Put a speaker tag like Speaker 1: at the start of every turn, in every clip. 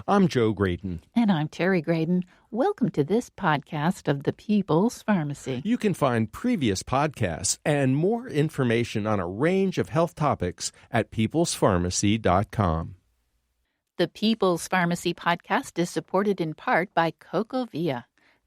Speaker 1: I'm Joe Graydon.
Speaker 2: And I'm Terry Graydon. Welcome to this podcast of the People's Pharmacy.
Speaker 1: You can find previous podcasts and more information on a range of health topics at peoplespharmacy.com.
Speaker 2: The People's Pharmacy podcast is supported in part by CocoVia.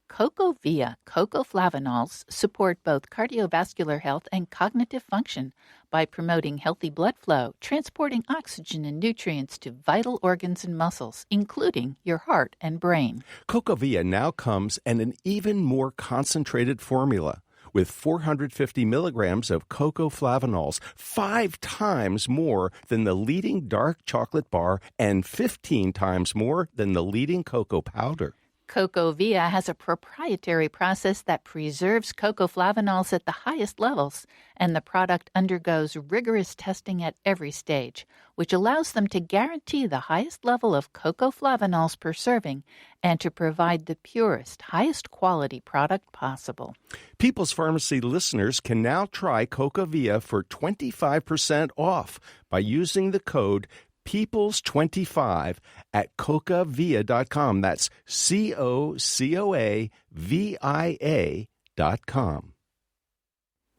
Speaker 2: CocoVia cocoflavanols support both cardiovascular health and cognitive function by promoting healthy blood flow, transporting oxygen and nutrients to vital organs and muscles, including your heart and brain.
Speaker 1: CocoVia now comes in an even more concentrated formula with 450 milligrams of cocoflavanols, 5 times more than the leading dark chocolate bar and 15 times more than the leading cocoa powder.
Speaker 2: CocoVia has a proprietary process that preserves cocoflavanols at the highest levels, and the product undergoes rigorous testing at every stage, which allows them to guarantee the highest level of cocoflavanols per serving and to provide the purest, highest quality product possible.
Speaker 1: People's Pharmacy listeners can now try CocoVia for 25% off by using the code Peoples25 at cocavia.com. That's COCOAVIA.com.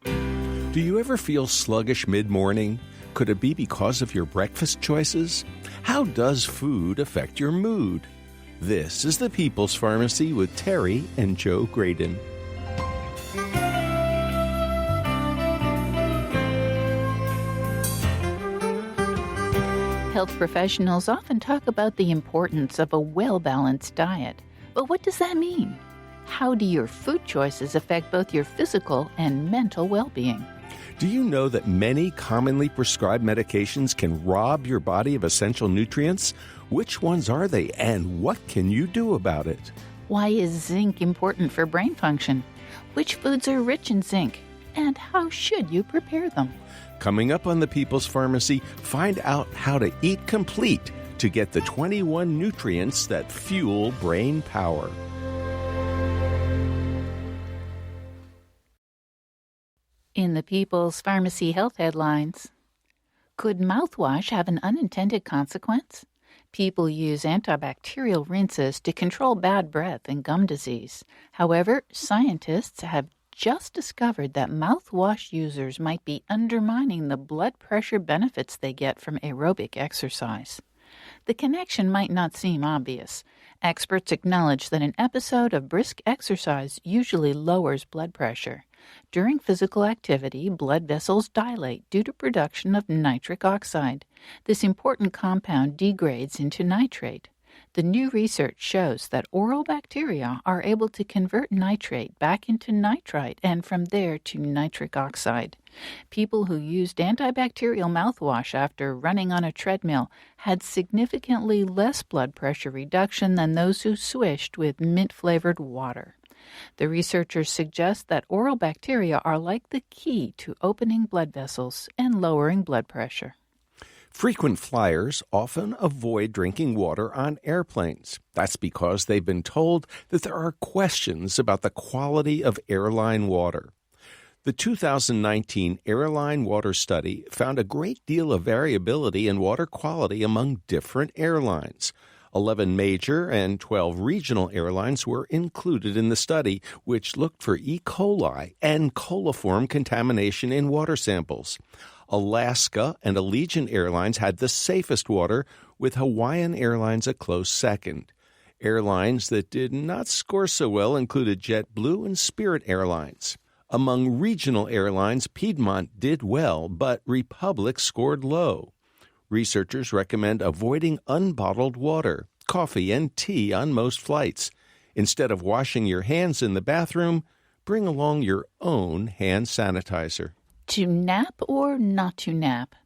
Speaker 1: Do you ever feel sluggish mid-morning? Could it be because of your breakfast choices? How does food affect your mood? This is the People's Pharmacy with Terry and Joe Graydon.
Speaker 2: Health professionals often talk about the importance of a well-balanced diet. But what does that mean? How do your food choices affect both your physical and mental well-being?
Speaker 1: Do you know that many commonly prescribed medications can rob your body of essential nutrients? Which ones are they, and what can you do about it?
Speaker 2: Why is zinc important for brain function? Which foods are rich in zinc? And how should you prepare them?
Speaker 1: Coming up on the People's Pharmacy, find out how to eat complete to get the 21 nutrients that fuel brain power.
Speaker 2: In the People's Pharmacy Health Headlines, could mouthwash have an unintended consequence? People use antibacterial rinses to control bad breath and gum disease. However, scientists have just discovered that mouthwash users might be undermining the blood pressure benefits they get from aerobic exercise. The connection might not seem obvious. Experts acknowledge that an episode of brisk exercise usually lowers blood pressure. During physical activity, blood vessels dilate due to production of nitric oxide. This important compound degrades into nitrate. The new research shows that oral bacteria are able to convert nitrate back into nitrite and from there to nitric oxide. People who used antibacterial mouthwash after running on a treadmill had significantly less blood pressure reduction than those who swished with mint-flavored water. The researchers suggest that oral bacteria are like the key to opening blood vessels and lowering blood pressure.
Speaker 1: Frequent flyers often avoid drinking water on airplanes. That's because they've been told that there are questions about the quality of airline water. The 2019 Airline Water Study found a great deal of variability in water quality among different airlines. 11 major and 12 regional airlines were included in the study, which looked for E. coli and coliform contamination in water samples. Alaska and Allegiant Airlines had the safest water, with Hawaiian Airlines a close second. Airlines that did not score so well included JetBlue and Spirit Airlines. Among regional airlines, Piedmont did well, but Republic scored low. Researchers recommend avoiding unbottled water, coffee, and tea on most flights. Instead of washing your hands in the bathroom, bring along your own hand sanitizer.
Speaker 2: To nap or not to nap?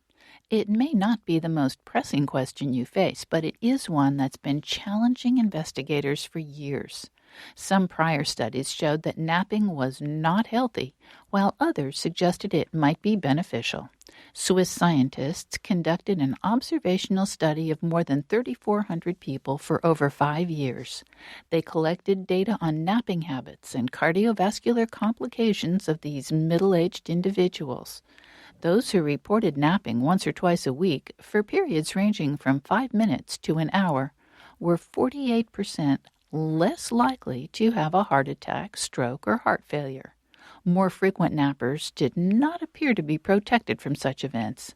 Speaker 2: It may not be the most pressing question you face, but it is one that's been challenging investigators for years. Some prior studies showed that napping was not healthy, while others suggested it might be beneficial. Swiss scientists conducted an observational study of more than 3,400 people for over 5 years. They collected data on napping habits and cardiovascular complications of these middle-aged individuals. Those who reported napping once or twice a week for periods ranging from 5 minutes to an hour were 48% less likely to have a heart attack, stroke, or heart failure. More frequent nappers did not appear to be protected from such events.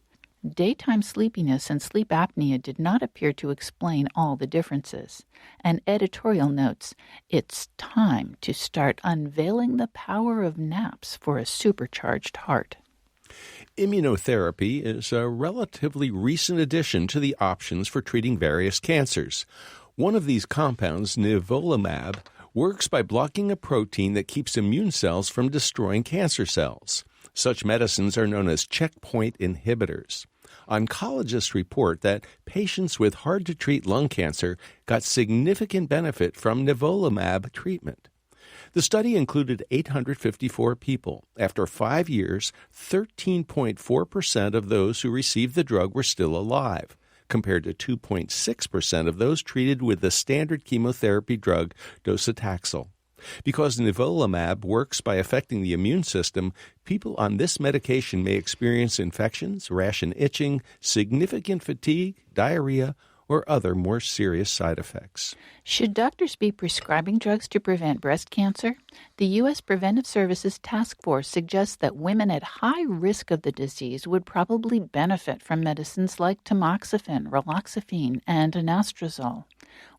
Speaker 2: Daytime sleepiness and sleep apnea did not appear to explain all the differences. An editorial notes, "It's time to start unveiling the power of naps for a supercharged heart."
Speaker 1: Immunotherapy is a relatively recent addition to the options for treating various cancers. One of these compounds, nivolumab, works by blocking a protein that keeps immune cells from destroying cancer cells. Such medicines are known as checkpoint inhibitors. Oncologists report that patients with hard-to-treat lung cancer got significant benefit from nivolumab treatment. The study included 854 people. After 5 years, 13.4% of those who received the drug were still alive, compared to 2.6% of those treated with the standard chemotherapy drug docetaxel. Because nivolumab works by affecting the immune system, people on this medication may experience infections, rash and itching, significant fatigue, diarrhea, or other more serious side effects.
Speaker 2: Should doctors be prescribing drugs to prevent breast cancer? The U.S. Preventive Services Task Force suggests that women at high risk of the disease would probably benefit from medicines like tamoxifen, raloxifene, and anastrozole.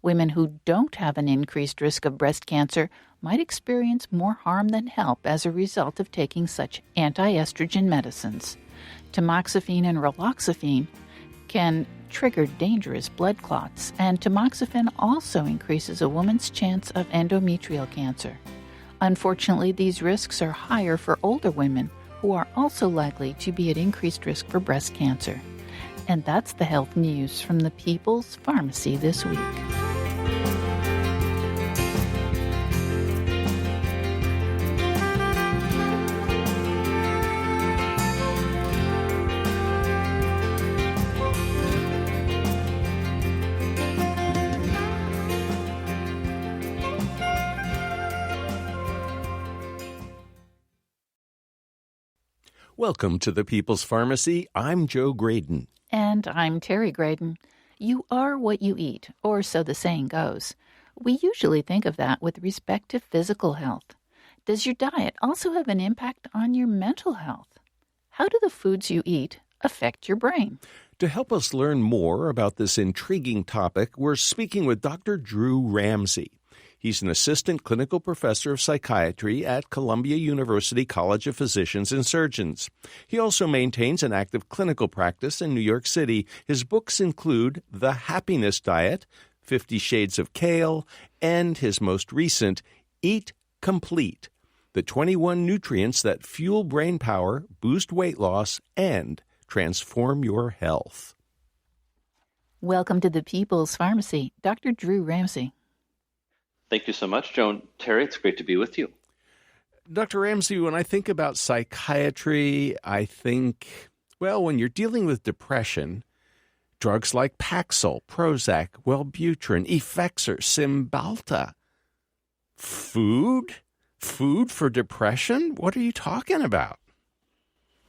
Speaker 2: Women who don't have an increased risk of breast cancer might experience more harm than help as a result of taking such anti-estrogen medicines. Tamoxifen and raloxifene can trigger dangerous blood clots, and tamoxifen also increases a woman's chance of endometrial cancer. Unfortunately, these risks are higher for older women who are also likely to be at increased risk for breast cancer. And that's the health news from the People's Pharmacy this week.
Speaker 1: Welcome to the People's Pharmacy. I'm Joe Graydon.
Speaker 2: And I'm Terry Graydon. You are what you eat, or so the saying goes. We usually think of that with respect to physical health. Does your diet also have an impact on your mental health? How do the foods you eat affect your brain?
Speaker 1: To help us learn more about this intriguing topic, we're speaking with Dr. Drew Ramsey. He's an assistant clinical professor of psychiatry at Columbia University College of Physicians and Surgeons. He also maintains an active clinical practice in New York City. His books include The Happiness Diet, 50 Shades of Kale, and his most recent, Eat Complete, the 21 nutrients that fuel brain power, boost weight loss, and transform your health.
Speaker 2: Welcome to the People's Pharmacy, Dr. Drew Ramsey.
Speaker 3: Thank you so much, Joan. Terry, it's great to be with you.
Speaker 1: Dr. Ramsey, when I think about psychiatry, I think, well, when you're dealing with depression, drugs like Paxil, Prozac, Wellbutrin, Effexor, Cymbalta. Food? Food for depression? What are you talking about?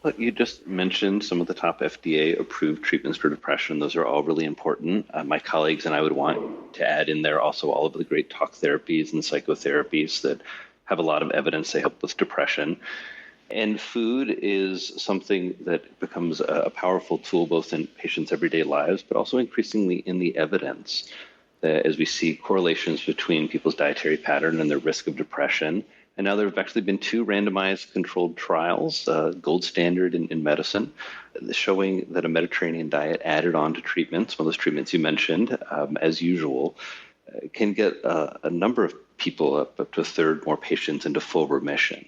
Speaker 3: Well, you just mentioned some of the top FDA-approved treatments for depression. Those are all really important. My colleagues and I would want to add in there also all of the great talk therapies and psychotherapies that have a lot of evidence they help with depression. And food is something that becomes a powerful tool both in patients' everyday lives, but also increasingly in the evidence, as we see correlations between people's dietary pattern and their risk of depression. And now there have actually been 2 randomized controlled trials, gold standard in medicine, showing that a Mediterranean diet added on to treatments, one of those treatments you mentioned, as usual, can get a number of people, up to a third more patients, into full remission.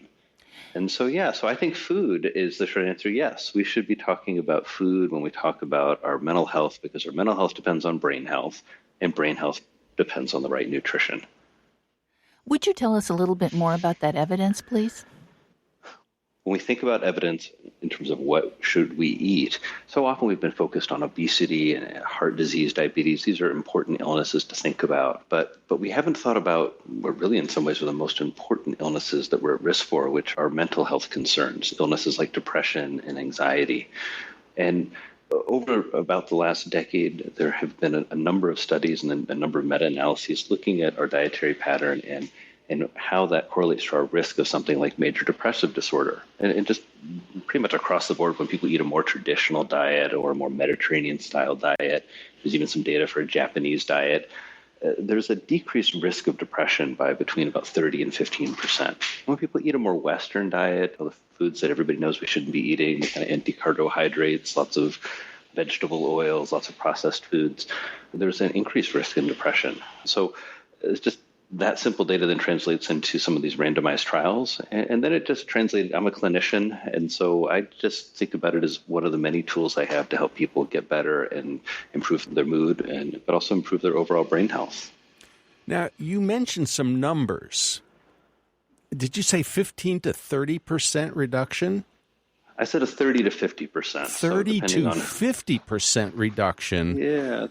Speaker 3: And so I think food is the short answer. Yes, we should be talking about food when we talk about our mental health, because our mental health depends on brain health, and brain health depends on the right nutrition.
Speaker 2: Would you tell us a little bit more about that evidence, please?
Speaker 3: When we think about evidence in terms of what should we eat, so often we've been focused on obesity and heart disease, diabetes. These are important illnesses to think about, but we haven't thought about what really in some ways are the most important illnesses that we're at risk for, which are mental health concerns, illnesses like depression and anxiety. And Over about the last decade, there have been a number of studies and a number of meta-analyses looking at our dietary pattern and how that correlates to our risk of something like major depressive disorder. And just pretty much across the board, when people eat a more traditional diet or a more Mediterranean-style diet, there's even some data for a Japanese diet, there's a decreased risk of depression by between about 30 and 15%. When people eat a more Western diet, all the foods that everybody knows we shouldn't be eating, the kind of empty carbohydrates, lots of vegetable oils, lots of processed foods, there's an increased risk in depression. So it's just that simple data then translates into some of these randomized trials. And then it just translated. I'm a clinician, and so I just think about it as one of the many tools I have to help people get better and improve their mood, but also improve their overall brain health.
Speaker 1: Now, you mentioned some numbers. Did you say 15 to 30% reduction?
Speaker 3: I said a 30 to 50%.
Speaker 1: 30 to 50% reduction.
Speaker 3: Yeah,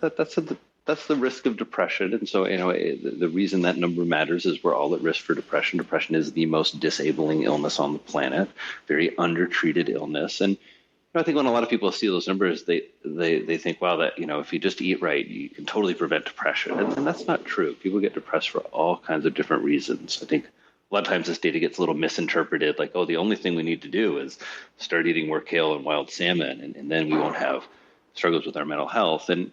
Speaker 3: that's the risk of depression. And so, the reason that number matters is we're all at risk for depression. Depression is the most disabling illness on the planet, very undertreated illness. And I think when a lot of people see those numbers, they think, wow, that, if you just eat right, you can totally prevent depression. And that's not true. People get depressed for all kinds of different reasons. I think a lot of times this data gets a little misinterpreted, like, oh, the only thing we need to do is start eating more kale and wild salmon, and then we won't have struggles with our mental health. And,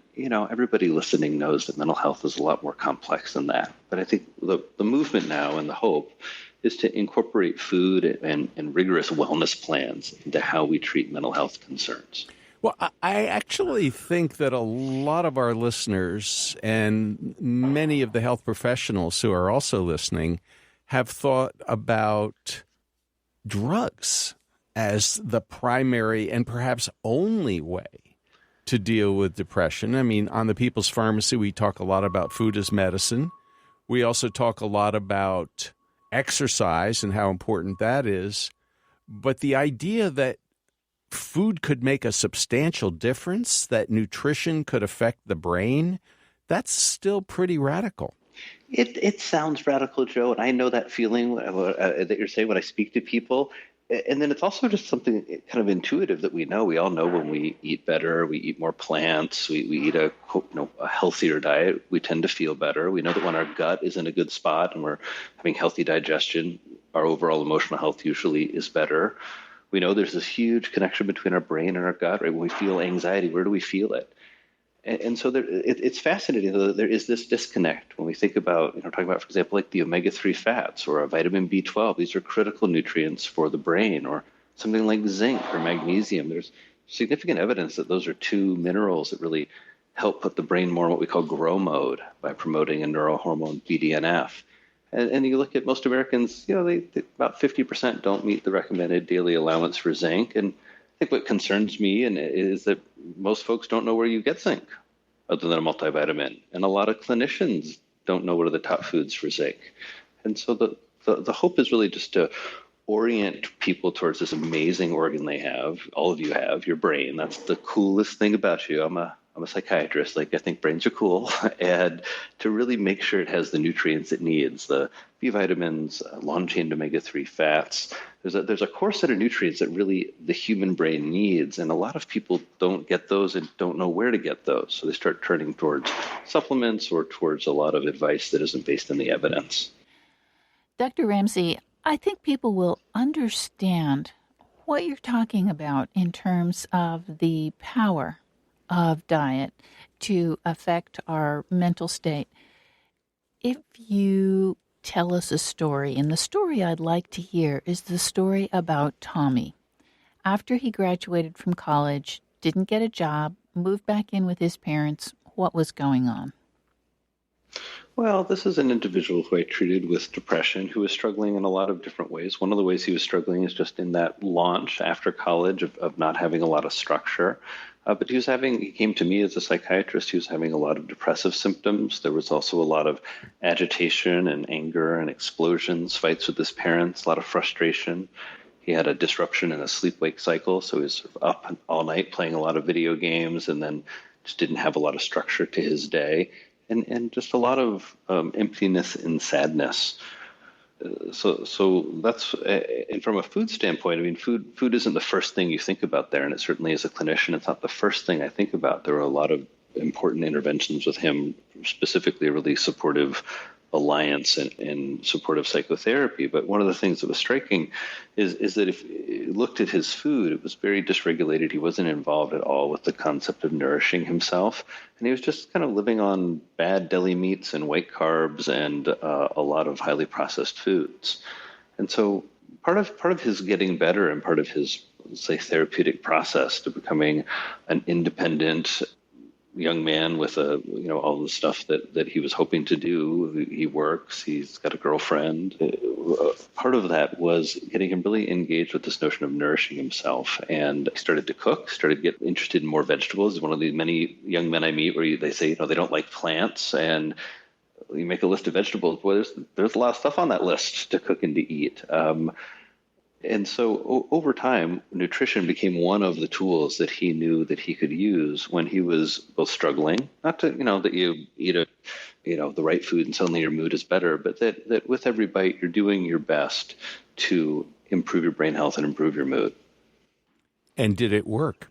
Speaker 3: everybody listening knows that mental health is a lot more complex than that. But I think the movement now and the hope is to incorporate food and rigorous wellness plans into how we treat mental health concerns.
Speaker 1: Well, I actually think that a lot of our listeners and many of the health professionals who are also listening have thought about drugs as the primary and perhaps only way to deal with depression. I mean, on the People's Pharmacy, we talk a lot about food as medicine. We also talk a lot about exercise and how important that is. But the idea that food could make a substantial difference, that nutrition could affect the brain, that's still pretty radical.
Speaker 3: It sounds radical, Joe, and I know that feeling that you're saying when I speak to people. And then it's also just something kind of intuitive that we know. We all know when we eat better, we eat more plants, we eat a healthier diet, we tend to feel better. We know that when our gut is in a good spot and we're having healthy digestion, our overall emotional health usually is better. We know there's this huge connection between our brain and our gut, right? When we feel anxiety, where do we feel it? And so it's fascinating that there is this disconnect when we think about, talking about, for example, like the omega-3 fats or a vitamin B12. These are critical nutrients for the brain, or something like zinc or magnesium. There's significant evidence that those are two minerals that really help put the brain more in what we call grow mode by promoting a neurohormone BDNF. And you look at most Americans, they about 50% don't meet the recommended daily allowance for zinc. And I think what concerns me is that most folks don't know where you get zinc other than a multivitamin. And a lot of clinicians don't know what are the top foods for zinc. And so the hope is really just to orient people towards this amazing organ they have, all of you have, your brain. That's the coolest thing about you. I'm a psychiatrist. I think brains are cool. And to really make sure it has the nutrients it needs, the B vitamins, long-chain omega-3 fats. There's a core set of nutrients that really the human brain needs. And a lot of people don't get those and don't know where to get those. So they start turning towards supplements or towards a lot of advice that isn't based in the evidence.
Speaker 2: Dr. Ramsey, I think people will understand what you're talking about in terms of the power of diet to affect our mental state. If you tell us a story, and the story I'd like to hear is the story about Tommy. After he graduated from college, didn't get a job, moved back in with his parents, what was going on?
Speaker 3: Well, this is an individual who I treated with depression who was struggling in a lot of different ways. One of the ways he was struggling is just in that launch after college of not having a lot of structure. But he came to me as a psychiatrist. He was having a lot of depressive symptoms. There was also a lot of agitation and anger and explosions, fights with his parents, a lot of frustration. He had a disruption in a sleep-wake cycle, so he was sort of up all night playing a lot of video games and then just didn't have a lot of structure to his day, and just a lot of emptiness and sadness. So that's and from a food standpoint, I mean, food isn't the first thing you think about there, and it certainly as a clinician, it's not the first thing I think about. There were a lot of important interventions with him, specifically a really supportive alliance and supportive psychotherapy. But one of the things that was striking is that if you looked at his food, it was very dysregulated. He wasn't involved at all with the concept of nourishing himself. And he was just kind of living on bad deli meats and white carbs and a lot of highly processed foods. And so part of his getting better and part of his, say, therapeutic process to becoming an independent young man with all the stuff that he was hoping to do. He works, he's got a girlfriend. Part of that was getting him really engaged with this notion of nourishing himself. And he started to cook, started to get interested in more vegetables. One of the many young men I meet where they say, they don't like plants, and you make a list of vegetables. Boy, there's a lot of stuff on that list to cook and to eat. And so over time, nutrition became one of the tools that he knew that he could use when he was both struggling, not to, that you eat the right food and suddenly your mood is better, but that with every bite, you're doing your best to improve your brain health and improve your mood.
Speaker 1: And did it work?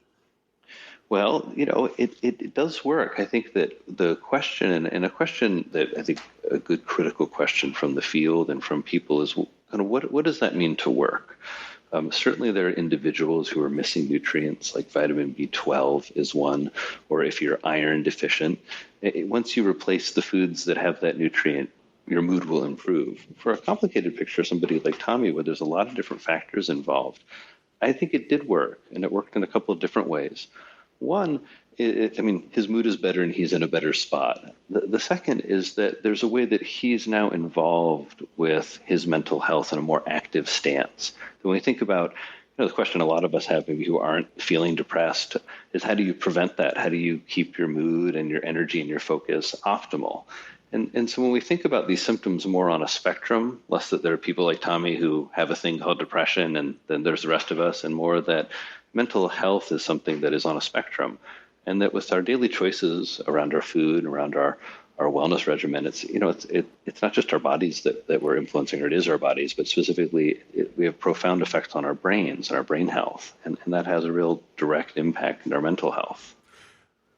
Speaker 3: Well, it does work. I think that the question, and a question that I think a good critical question from the field and from people is, kind of what does that mean to work? Certainly there are individuals who are missing nutrients, like vitamin B12 is one, or if you're iron deficient. Once you replace the foods that have that nutrient, your mood will improve. For a complicated picture, somebody like Tommy, where there's a lot of different factors involved, I think it did work, and it worked in a couple of different ways. One, his mood is better and he's in a better spot. The second is that there's a way that he's now involved with his mental health in a more active stance. So when we think about, the question a lot of us have, maybe who aren't feeling depressed, is how do you prevent that? How do you keep your mood and your energy and your focus optimal? And so when we think about these symptoms more on a spectrum, less that there are people like Tommy who have a thing called depression, and then there's the rest of us, and more that mental health is something that is on a spectrum. And that with our daily choices around our food, around our wellness regimen, it's not just our bodies that we're influencing, or it is our bodies, but specifically we have profound effects on our brains and our brain health. And that has a real direct impact on our mental health.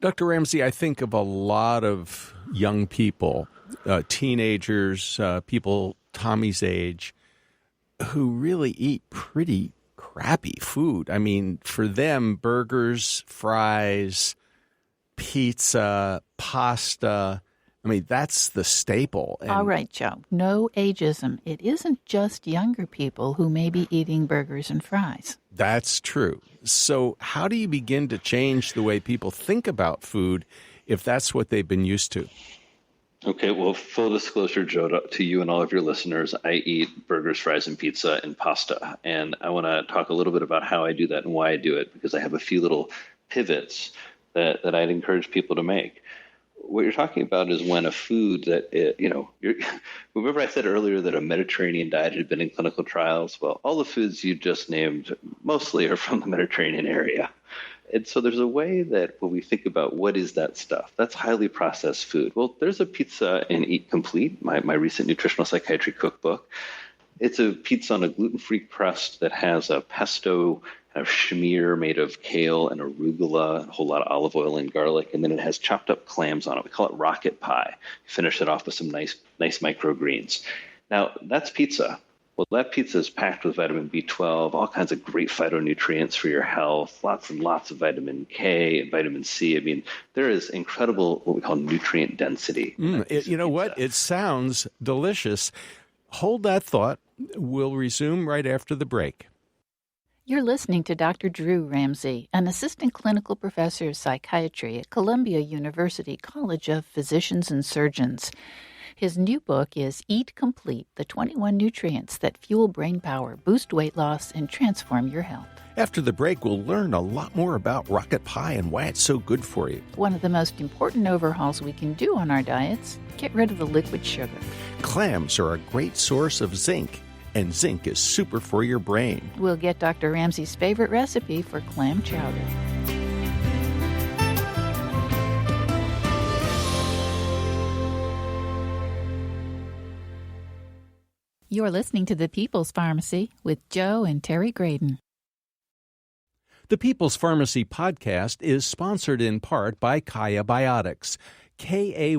Speaker 1: Dr. Ramsey, I think of a lot of young people, teenagers, people Tommy's age, who really eat pretty crappy food. I mean, for them, burgers, fries, pizza, pasta, that's the staple. And
Speaker 2: all right, Joe, no ageism. It isn't just younger people who may be eating burgers and fries.
Speaker 1: That's true. So how do you begin to change the way people think about food if that's what they've been used to?
Speaker 3: Okay, well, full disclosure, Joe, to you and all of your listeners, I eat burgers, fries, and pizza and pasta. And I want to talk a little bit about how I do that and why I do it, because I have a few little pivots that I'd encourage people to make. What you're talking about is when a food that, remember I said earlier that a Mediterranean diet had been in clinical trials? Well, all the foods you just named mostly are from the Mediterranean area. And so there's a way that when we think about what is that stuff, that's highly processed food. Well, there's a pizza in Eat Complete, my recent nutritional psychiatry cookbook. It's a pizza on a gluten-free crust that has a pesto kind of schmear made of kale and arugula, a whole lot of olive oil and garlic, and then it has chopped up clams on it. We call it rocket pie. Finish it off with some nice microgreens. Now, that's pizza. Well, that pizza is packed with vitamin B12, all kinds of great phytonutrients for your health, lots and lots of vitamin K and vitamin C. There is incredible what we call nutrient density.
Speaker 1: You know what? It sounds delicious. Hold that thought. We'll resume right after the break.
Speaker 2: You're listening to Dr. Drew Ramsey, an assistant clinical professor of psychiatry at Columbia University College of Physicians and Surgeons. His new book is Eat Complete, the 21 nutrients that fuel brain power, boost weight loss, and transform your health.
Speaker 1: After the break, we'll learn a lot more about rocket pie and why it's so good for you.
Speaker 2: One of the most important overhauls we can do on our diets, get rid of the liquid sugar.
Speaker 1: Clams are a great source of zinc, and zinc is super for your brain.
Speaker 2: We'll get Dr. Ramsey's favorite recipe for clam chowder. You're listening to The People's Pharmacy with Joe and Terry Graydon.
Speaker 1: The People's Pharmacy podcast is sponsored in part by Kaya Biotics. Kaya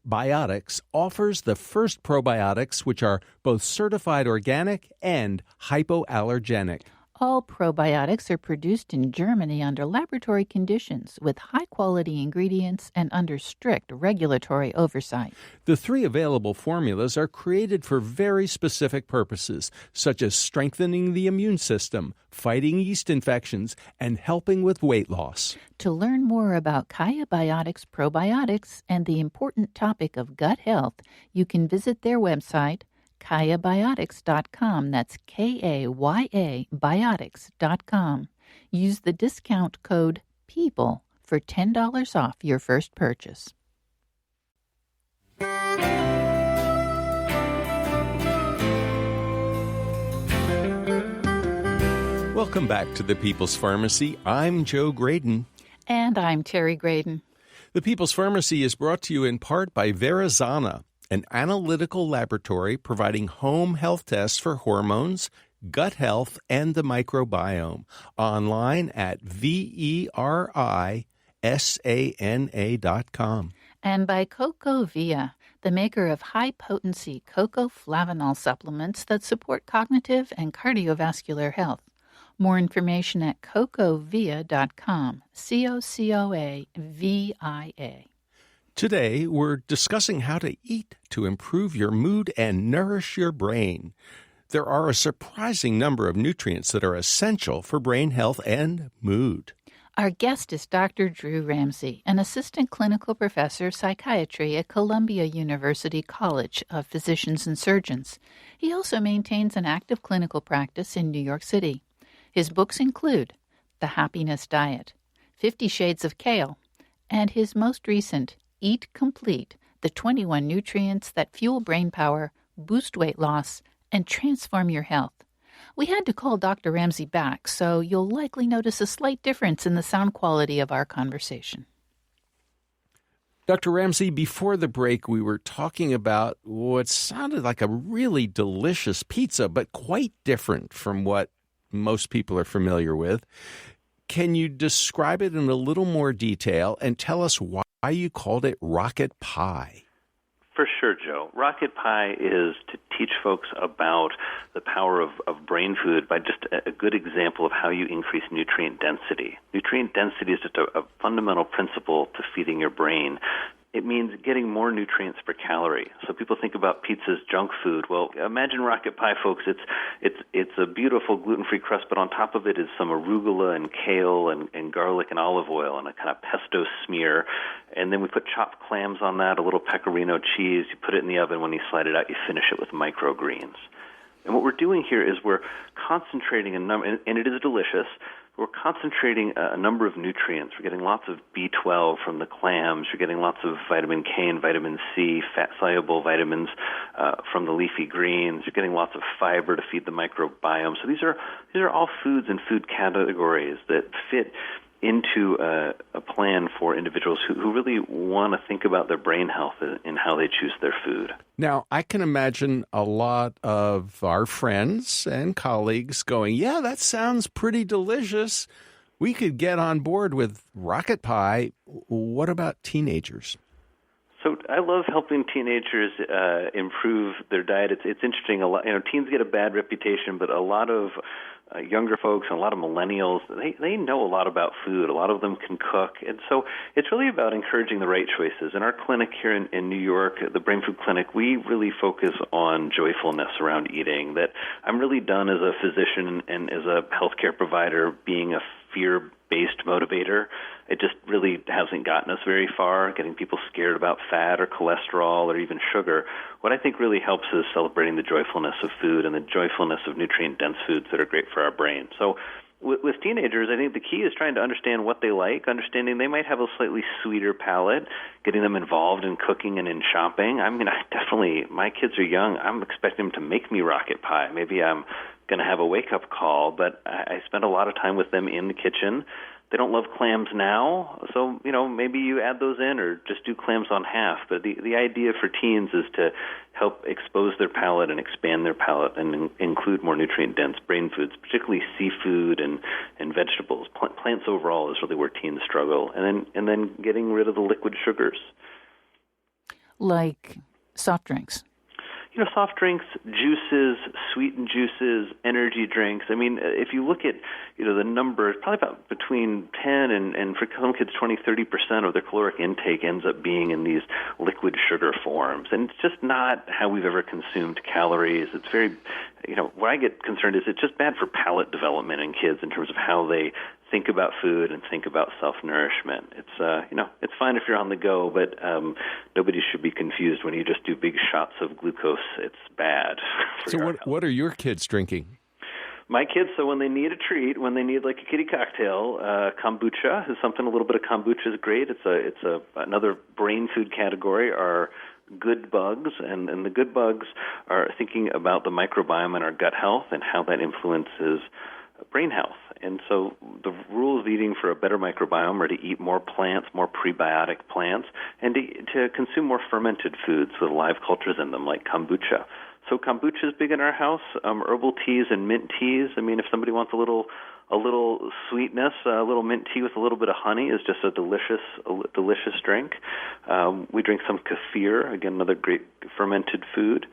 Speaker 1: Biotics offers the first probiotics which are both certified organic and hypoallergenic.
Speaker 2: All probiotics are produced in Germany under laboratory conditions with high-quality ingredients and under strict regulatory oversight.
Speaker 1: The 3 available formulas are created for very specific purposes, such as strengthening the immune system, fighting yeast infections, and helping with weight loss.
Speaker 2: To learn more about Kaya Biotics probiotics and the important topic of gut health, you can visit their website, KayaBiotics.com. That's Kaya Biotics.com. Use the discount code PEOPLE for $10 off your first purchase.
Speaker 1: Welcome back to the People's Pharmacy. I'm Joe Graydon.
Speaker 2: And I'm Terry Graydon.
Speaker 1: The People's Pharmacy is brought to you in part by Verizana, an analytical laboratory providing home health tests for hormones, gut health, and the microbiome. Online at verisana.com.
Speaker 2: And by CocoVia, the maker of high-potency coco-flavanol supplements that support cognitive and cardiovascular health. More information at cocovia.com, COCOAVIA.
Speaker 1: Today, we're discussing how to eat to improve your mood and nourish your brain. There are a surprising number of nutrients that are essential for brain health and mood.
Speaker 2: Our guest is Dr. Drew Ramsey, an assistant clinical professor of psychiatry at Columbia University College of Physicians and Surgeons. He also maintains an active clinical practice in New York City. His books include The Happiness Diet, 50 Shades of Kale, and his most recent, Eat Complete, the 21 nutrients that fuel brain power, boost weight loss, and transform your health. We had to call Dr. Ramsey back, so you'll likely notice a slight difference in the sound quality of our conversation.
Speaker 1: Dr. Ramsey, before the break, we were talking about what sounded like a really delicious pizza, but quite different from what most people are familiar with. Can you describe it in a little more detail and tell us why you called it rocket pie?
Speaker 3: For sure, Joe. Rocket pie is to teach folks about the power of brain food by just a good example of how you increase nutrient density. Nutrient density is just a fundamental principle to feeding your brain. It means getting more nutrients per calorie. So people think about pizza as junk food. Well, imagine rocket pie, folks. It's a beautiful gluten-free crust, but on top of it is some arugula and kale and garlic and olive oil and a kind of pesto smear. And then we put chopped clams on that, a little pecorino cheese. You put it in the oven. When you slide it out, you finish it with microgreens. And what we're doing here is we're concentrating a number, and it is delicious. We're concentrating a number of nutrients. We're getting lots of B12 from the clams. You're getting lots of vitamin K and vitamin C, fat-soluble vitamins from the leafy greens. You're getting lots of fiber to feed the microbiome. So these are all foods and food categories that fit into a plan for individuals who really want to think about their brain health and how they choose their food.
Speaker 1: Now, I can imagine a lot of our friends and colleagues going, yeah, that sounds pretty delicious. We could get on board with rocket pie. What about teenagers?
Speaker 3: So I love helping teenagers improve their diet. It's interesting. A lot, teens get a bad reputation, but a lot of younger folks and a lot of millennials, they know a lot about food. A lot of them can cook. And so it's really about encouraging the right choices. In our clinic here in New York, the Brain Food Clinic, we really focus on joyfulness around eating. That I'm really done as a physician and as a healthcare provider being a fear-based motivator. It just really hasn't gotten us very far, getting people scared about fat or cholesterol or even sugar. What I think really helps is celebrating the joyfulness of food and the joyfulness of nutrient-dense foods that are great for our brain. So with teenagers, I think the key is trying to understand what they like, understanding they might have a slightly sweeter palate, getting them involved in cooking and in shopping. I mean, my kids are young. I'm expecting them to make me rocket pie. Maybe I'm going to have a wake-up call, but I spend a lot of time with them in the kitchen. they don't love clams now, so maybe you add those in or just do clams on half. But the idea for teens is to help expose their palate and expand their palate and include more nutrient-dense brain foods, particularly seafood and vegetables. Plants overall is really where teens struggle, and then getting rid of the liquid sugars.
Speaker 2: Like soft drinks.
Speaker 3: Soft drinks, juices, sweetened juices, energy drinks. I mean, if you look at, the numbers, probably about between 10 and for some kids 20-30% of their caloric intake ends up being in these liquid sugar forms. And it's just not how we've ever consumed calories. It's very, where I get concerned is it's just bad for palate development in kids in terms of how they think about food and think about self-nourishment. It's fine if you're on the go, but nobody should be confused when you just do big shots of glucose. It's bad.
Speaker 1: So what are your kids drinking?
Speaker 3: My kids, so when they need a treat, when they need like a kiddie cocktail, kombucha is something. A little bit of kombucha is great. It's another brain food category. Are good bugs, and the good bugs are thinking about the microbiome and our gut health and how that influences brain health. And so the rules of eating for a better microbiome are to eat more plants, more prebiotic plants, and to consume more fermented foods with live cultures in them, like kombucha. So kombucha is big in our house. Herbal teas and mint teas. I mean, if somebody wants a little sweetness, a little mint tea with a little bit of honey is just a delicious drink. We drink some kefir, again, another great fermented food.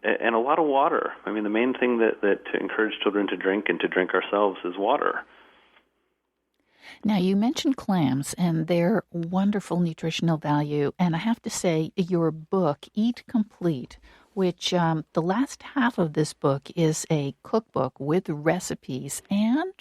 Speaker 3: And a lot of water. I mean, the main thing that to encourage children to drink and to drink ourselves is water.
Speaker 2: Now, you mentioned clams and their wonderful nutritional value. And I have to say, your book, Eat Complete, which the last half of this book is a cookbook with recipes and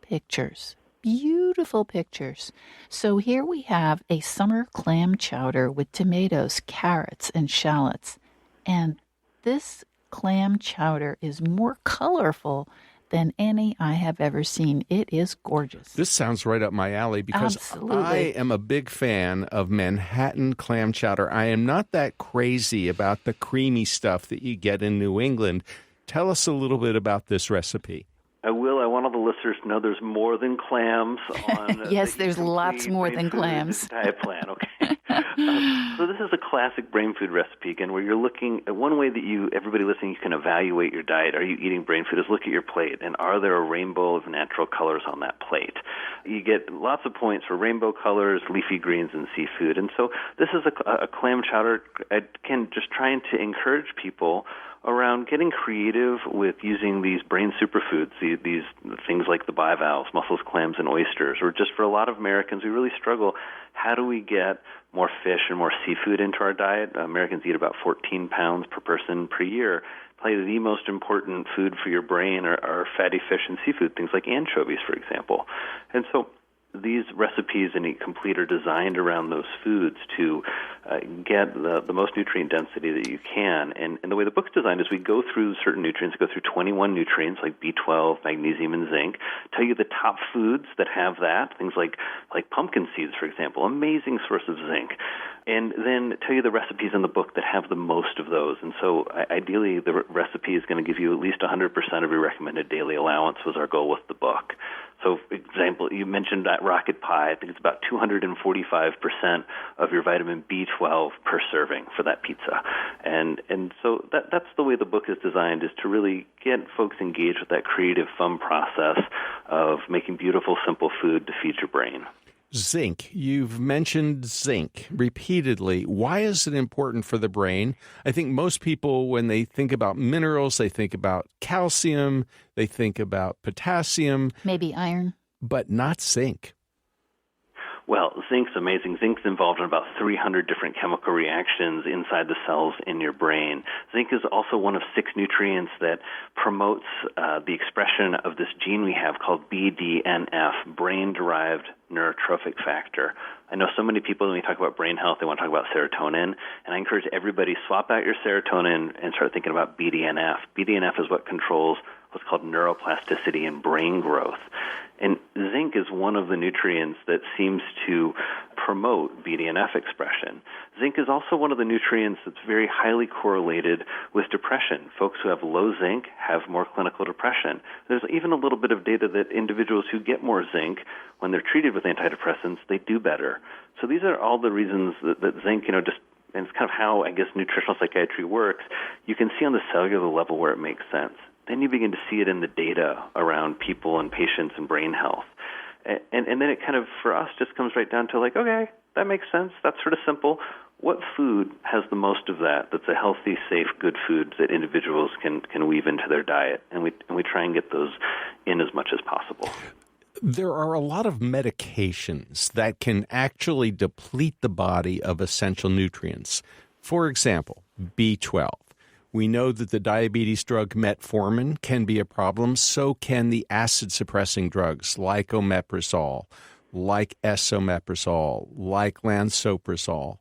Speaker 2: pictures. Beautiful pictures. So here we have a summer clam chowder with tomatoes, carrots, and shallots. And this clam chowder is more colorful than any I have ever seen. It is gorgeous.
Speaker 1: This sounds right up my alley because
Speaker 2: Absolutely.
Speaker 1: I am a big fan of Manhattan clam chowder. I am not that crazy about the creamy stuff that you get in New England. Tell us a little bit about this recipe.
Speaker 3: I will. I want all the listeners to know there's more than clams on
Speaker 2: Yes, there's lots more than clams.
Speaker 3: Diet plan, okay. So this is a classic brain food recipe, again, where you're looking at one way that everybody listening, you can evaluate your diet. Are you eating brain food? Is look at your plate, and are there a rainbow of natural colors on that plate? You get lots of points for rainbow colors, leafy greens, and seafood. And so this is a clam chowder, again, just trying to encourage people around getting creative with using these brain superfoods, these things like the bivalves, mussels, clams, and oysters, or just for a lot of Americans, we really struggle. How do we get more fish and more seafood into our diet? Americans eat about 14 pounds per person per year. Probably the most important food for your brain are fatty fish and seafood, things like anchovies, for example. And so these recipes in Eat Complete are designed around those foods to get the most nutrient density that you can. And the way the book's designed is we go through certain nutrients, go through 21 nutrients like B12, magnesium, and zinc, tell you the top foods that have that, things like pumpkin seeds, for example, amazing source of zinc, and then tell you the recipes in the book that have the most of those. And so ideally the recipe is going to give you at least 100% of your recommended daily allowance was our goal with the book. So, for example, you mentioned that rocket pie. I think it's about 245% of your vitamin B12 per serving for that pizza. And so that's the way the book is designed, is to really get folks engaged with that creative, fun process of making beautiful, simple food to feed your brain.
Speaker 1: Zinc. You've mentioned zinc repeatedly. Why is it important for the brain? I think most people, when they think about minerals, they think about calcium, they think about potassium.
Speaker 2: Maybe iron.
Speaker 1: But not zinc.
Speaker 3: Well, zinc's amazing. Zinc's involved in about 300 different chemical reactions inside the cells in your brain. Zinc is also one of 6 nutrients that promotes the expression of this gene we have called BDNF, brain-derived neurotrophic factor. I know so many people, when we talk about brain health, they want to talk about serotonin, and I encourage everybody, swap out your serotonin and start thinking about BDNF. BDNF is what controls what's called neuroplasticity and brain growth. And zinc is one of the nutrients that seems to promote BDNF expression. Zinc is also one of the nutrients that's very highly correlated with depression. Folks who have low zinc have more clinical depression. There's even a little bit of data that individuals who get more zinc, when they're treated with antidepressants, they do better. So these are all the reasons that zinc, just, and it's kind of how, I guess, nutritional psychiatry works. You can see on the cellular level where it makes sense. Then you begin to see it in the data around people and patients and brain health. And then it kind of, for us, just comes right down to like, okay, that makes sense. That's sort of simple. What food has the most of that? That's a healthy, safe, good food that individuals can weave into their diet. And we try and get those in as much as possible.
Speaker 1: There are a lot of medications that can actually deplete the body of essential nutrients. For example, B12. We know that the diabetes drug metformin can be a problem. So can the acid-suppressing drugs like omeprazole, like esomeprazole, like lansoprazole.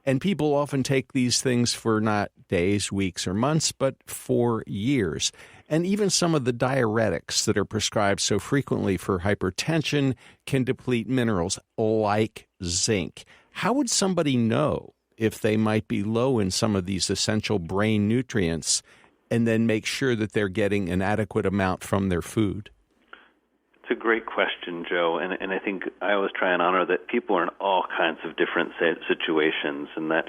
Speaker 1: And people often take these things for not days, weeks, or months, but for years. And even some of the diuretics that are prescribed so frequently for hypertension can deplete minerals like zinc. How would somebody know if they might be low in some of these essential brain nutrients and then make sure that they're getting an adequate amount from their food?
Speaker 3: It's a great question, Joe, and I think I always try and honor that people are in all kinds of different situations, and that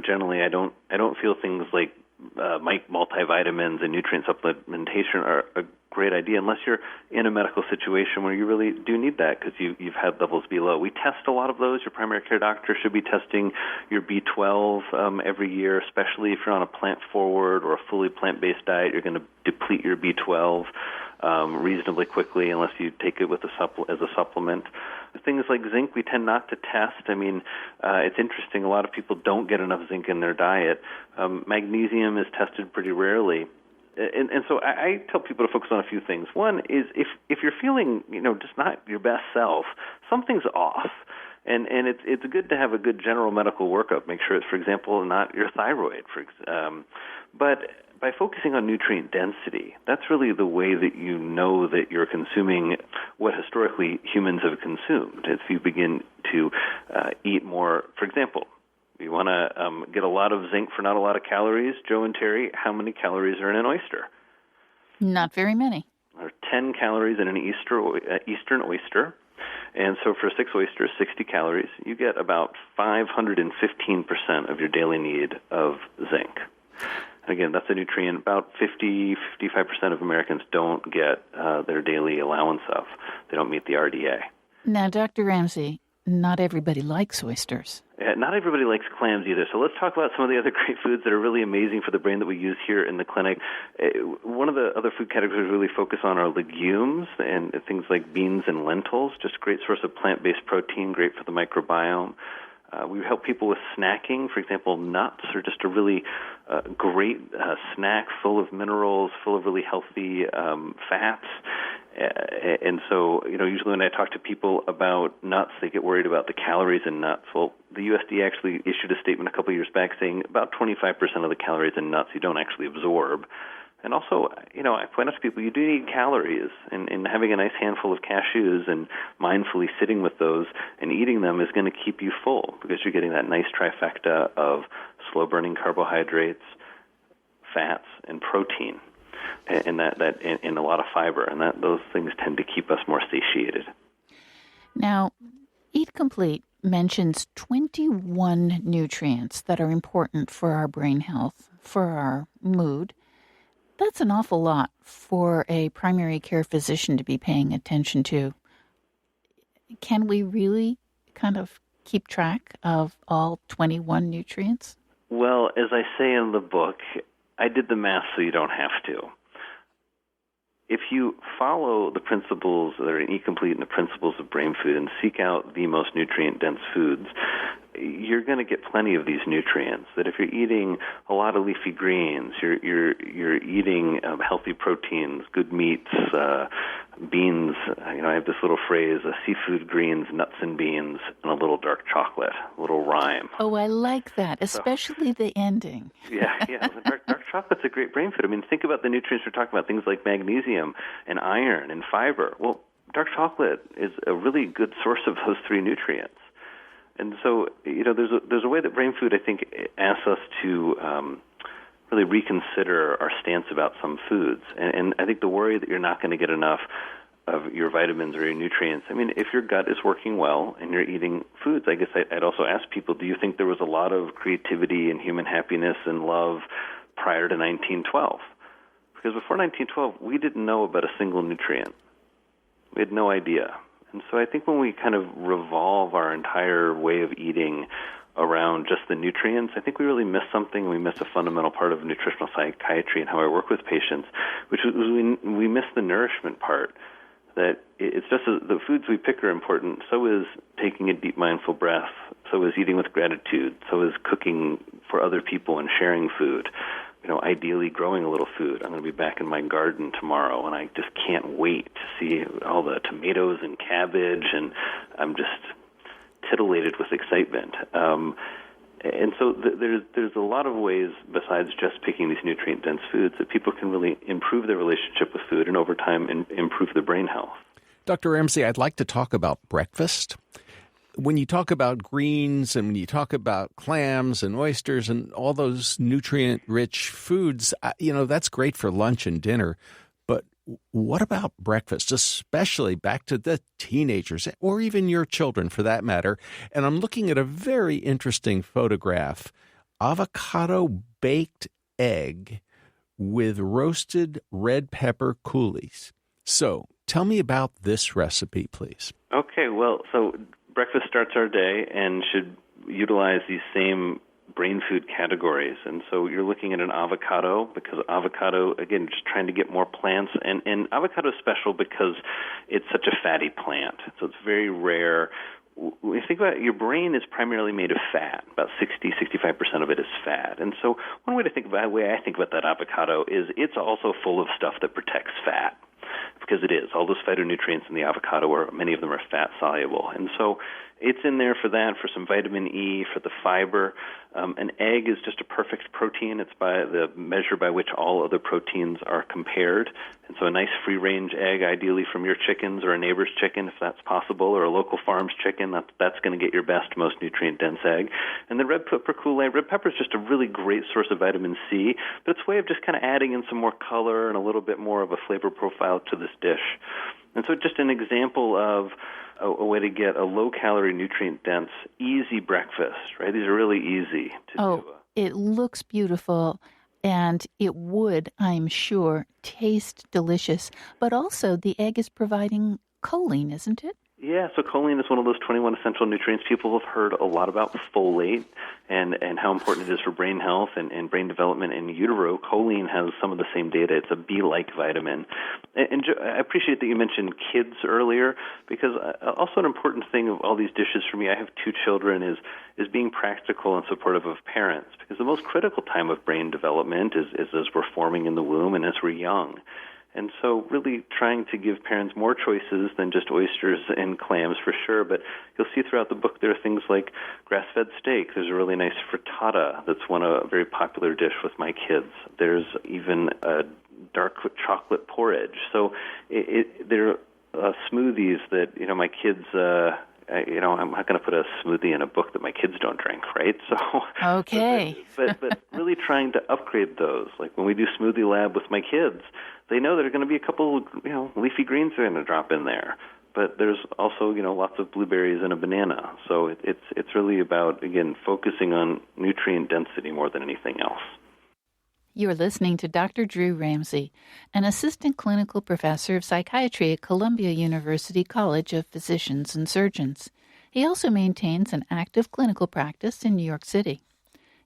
Speaker 3: generally I don't feel things like multivitamins and nutrient supplementation are a great idea unless you're in a medical situation where you really do need that because you've had levels below. We test a lot of those. Your primary care doctor should be testing your B12 every year, especially if you're on a plant-forward or a fully plant-based diet. You're going to deplete your B12 reasonably quickly unless you take it with as a supplement. Things like zinc we tend not to test. I mean, it's interesting. A lot of people don't get enough zinc in their diet. Magnesium is tested pretty rarely. And so I tell people to focus on a few things. One is if you're feeling, just not your best self, something's off. And it's good to have a good general medical workup. Make sure it's, for example, not your thyroid. But by focusing on nutrient density, that's really the way that you know that you're consuming what historically humans have consumed. If you begin to eat more, for example, you want to get a lot of zinc for not a lot of calories. Joe and Terry, how many calories are in an oyster?
Speaker 2: Not very many.
Speaker 3: There are 10 calories in an eastern oyster. And so for 6 oysters, 60 calories, you get about 515% of your daily need of zinc. Again, that's a nutrient about 55% of Americans don't get their daily allowance of. They don't meet the RDA.
Speaker 2: Now, Dr. Ramsey, not everybody likes oysters.
Speaker 3: Not everybody likes clams either. So let's talk about some of the other great foods that are really amazing for the brain that we use here in the clinic. One of the other food categories we really focus on are legumes and things like beans and lentils, just a great source of plant-based protein, great for the microbiome. We help people with snacking. For example, nuts are just a really great snack full of minerals, full of really healthy fats. And so, usually when I talk to people about nuts, they get worried about the calories in nuts. Well, the USDA actually issued a statement a couple of years back saying about 25% of the calories in nuts you don't actually absorb. And also, I point out to people, you do need calories, and having a nice handful of cashews and mindfully sitting with those and eating them is going to keep you full because you're getting that nice trifecta of slow-burning carbohydrates, fats, and protein, and and a lot of fiber, and those things tend to keep us more satiated.
Speaker 2: Now, Eat Complete mentions 21 nutrients that are important for our brain health, for our mood. That's an awful lot for a primary care physician to be paying attention to. Can we really kind of keep track of all 21 nutrients?
Speaker 3: Well, as I say in the book, I did the math so you don't have to. If you follow the principles that are in Eat Complete and the principles of brain food and seek out the most nutrient-dense foods, you're going to get plenty of these nutrients. That if you're eating a lot of leafy greens, you're eating healthy proteins, good meats, beans. I have this little phrase: seafood, greens, nuts and beans, and a little dark chocolate, a little rhyme.
Speaker 2: Oh, I like that, especially the ending.
Speaker 3: Yeah. Dark chocolate's a great brain food. I mean, think about the nutrients we're talking about, things like magnesium and iron and fiber. Well, dark chocolate is a really good source of those three nutrients. And so, there's a way that brain food, I think, asks us to really reconsider our stance about some foods. And I think the worry that you're not going to get enough of your vitamins or your nutrients, I mean, if your gut is working well and you're eating foods, I guess I'd also ask people, do you think there was a lot of creativity and human happiness and love prior to 1912? Because before 1912, we didn't know about a single nutrient. We had no idea. And so I think when we kind of revolve our entire way of eating around just the nutrients, I think we really miss something. We miss a fundamental part of nutritional psychiatry and how I work with patients, which is we miss the nourishment part. That it's just the foods we pick are important. So is taking a deep mindful breath. So is eating with gratitude. So is cooking for other people and sharing food. Ideally growing a little food. I'm going to be back in my garden tomorrow, and I just can't wait to see all the tomatoes and cabbage, and I'm just titillated with excitement. And so there's a lot of ways besides just picking these nutrient-dense foods that people can really improve their relationship with food and over time improve their brain health.
Speaker 1: Dr. Ramsey, I'd like to talk about breakfast. When you talk about greens and when you talk about clams and oysters and all those nutrient-rich foods, that's great for lunch and dinner. But what about breakfast, especially back to the teenagers or even your children for that matter? And I'm looking at a very interesting photograph, avocado baked egg with roasted red pepper coulis. So tell me about this recipe, please.
Speaker 3: Okay, well, so breakfast starts our day and should utilize these same brain food categories. And so you're looking at an avocado, because avocado, again, just trying to get more plants. And avocado is special because it's such a fatty plant. So it's very rare. When you think about it, your brain is primarily made of fat. About 65% of it is fat. And so one way I think about that avocado is it's also full of stuff that protects fat. Because it is. All those phytonutrients in the avocado, many of them are fat-soluble. And so it's in there for that, for some vitamin E, for the fiber. An egg is just a perfect protein. It's by the measure by which all other proteins are compared. And so a nice free-range egg, ideally from your chickens or a neighbor's chicken, if that's possible, or a local farm's chicken, that's going to get your best, most nutrient-dense egg. And the red pepper Kool-Aid, red pepper is just a really great source of vitamin C, but it's a way of just kind of adding in some more color and a little bit more of a flavor profile to this dish. And so just an example of a way to get a low-calorie, nutrient-dense, easy breakfast, right? These are really easy to do.
Speaker 2: Oh, it looks beautiful, and it would, I'm sure, taste delicious. But also, the egg is providing choline, isn't it?
Speaker 3: Yeah, so choline is one of those 21 essential nutrients. People have heard a lot about folate and how important it is for brain health and brain development in utero. Choline has some of the same data. It's a B-like vitamin. And I appreciate that you mentioned kids earlier, because also an important thing of all these dishes for me, I have 2 children, is being practical and supportive of parents, because the most critical time of brain development is as we're forming in the womb and as we're young. And so really trying to give parents more choices than just oysters and clams for sure. But you'll see throughout the book there are things like grass-fed steak. There's a really nice frittata that's a very popular dish with my kids. There's even a dark chocolate porridge. So there are smoothies that, my kids... I'm not going to put a smoothie in a book that my kids don't drink, right? So
Speaker 2: okay,
Speaker 3: but really trying to upgrade those. Like when we do Smoothie Lab with my kids, they know there are going to be a couple, leafy greens they're going to drop in there. But there's also, lots of blueberries and a banana. So it's really about, again, focusing on nutrient density more than anything else.
Speaker 2: You're listening to Dr. Drew Ramsey, an assistant clinical professor of psychiatry at Columbia University College of Physicians and Surgeons. He also maintains an active clinical practice in New York City.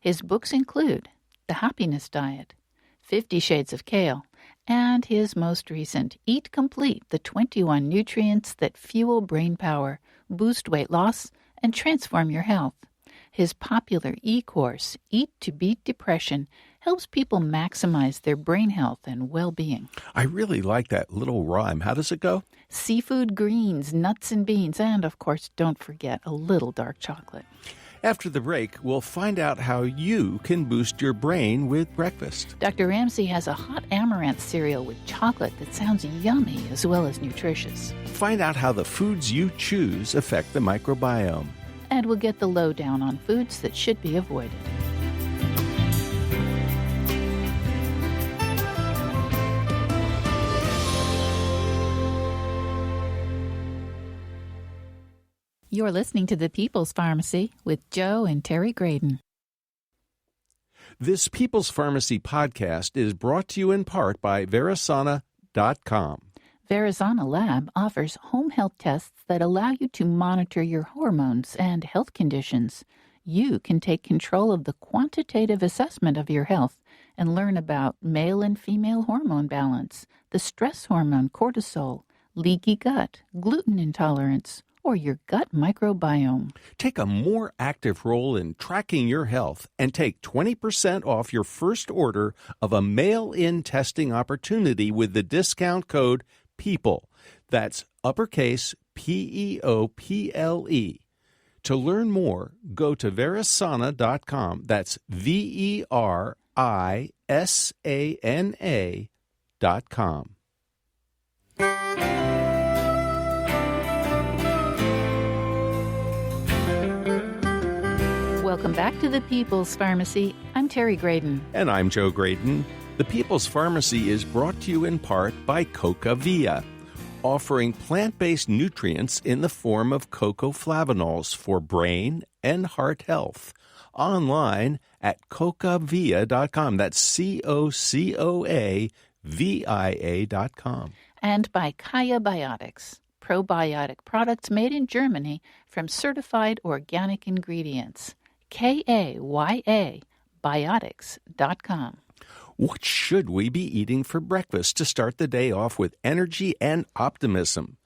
Speaker 2: His books include The Happiness Diet, 50 Shades of Kale, and his most recent, Eat Complete, the 21 nutrients that fuel brain power, boost weight loss, and transform your health. His popular e-course, Eat to Beat Depression, helps people maximize their brain health and well-being.
Speaker 1: I really like that little rhyme. How does it go?
Speaker 2: Seafood, greens, nuts and beans, and, of course, don't forget a little dark chocolate.
Speaker 1: After the break, we'll find out how you can boost your brain with breakfast.
Speaker 2: Dr. Ramsey has a hot amaranth cereal with chocolate that sounds yummy as well as nutritious.
Speaker 1: Find out how the foods you choose affect the microbiome.
Speaker 2: And we'll get the lowdown on foods that should be avoided. You're listening to The People's Pharmacy with Joe and Terry Graydon.
Speaker 1: This People's Pharmacy podcast is brought to you in part by Verisana.com.
Speaker 2: Verisana Lab offers home health tests that allow you to monitor your hormones and health conditions. You can take control of the quantitative assessment of your health and learn about male and female hormone balance, the stress hormone cortisol, leaky gut, gluten intolerance, or your gut microbiome.
Speaker 1: Take a more active role in tracking your health and take 20% off your first order of a mail-in testing opportunity with the discount code PEOPLE. That's uppercase PEOPLE. To learn more, go to Verisana.com. That's VERISANA.com.
Speaker 2: Welcome back to The People's Pharmacy. I'm Terry Graydon.
Speaker 1: And I'm Joe Graydon. The People's Pharmacy is brought to you in part by Coca-Via, offering plant-based nutrients in the form of cocoa flavanols for brain and heart health. Online at cocavia.com. That's COCOAVIA.com.
Speaker 2: And by Kaya Biotics, probiotic products made in Germany from certified organic ingredients. KAYA Biotics.com.
Speaker 1: What should we be eating for breakfast to start the day off with energy and optimism?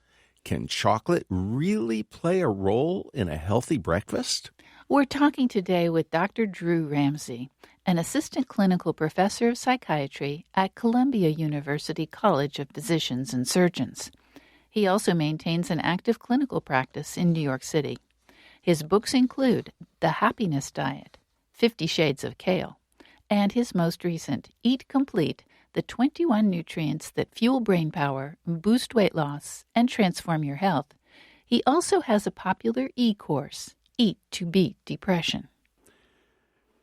Speaker 1: Can chocolate really play a role in a healthy breakfast?
Speaker 2: We're talking today with Dr. Drew Ramsey, an assistant clinical professor of psychiatry at Columbia University College of Physicians and Surgeons. He also maintains an active clinical practice in New York City. His books include The Happiness Diet, 50 Shades of Kale, and his most recent, Eat Complete, the 21 nutrients that fuel brain power, boost weight loss, and transform your health. He also has a popular e-course, Eat to Beat Depression.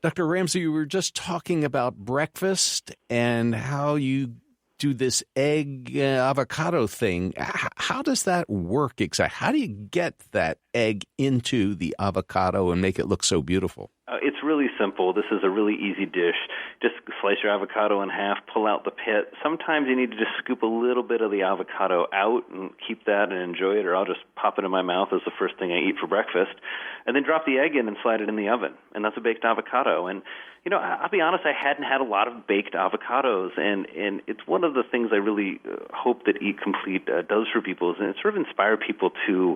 Speaker 1: Dr. Ramsey, we were just talking about breakfast and how you do this egg avocado thing. How does that work exactly? How do you get that egg into the avocado and make it look so beautiful?
Speaker 3: It's really simple. This is a really easy dish. Just slice your avocado in half, pull out the pit. Sometimes you need to just scoop a little bit of the avocado out and keep that and enjoy it, or I'll just pop it in my mouth as the first thing I eat for breakfast, and then drop the egg in and slide it in the oven, and that's a baked avocado. And, you know, I'll be honest, I hadn't had a lot of baked avocados, and it's one of the things I really hope that Eat Complete does for people, is it sort of inspire people to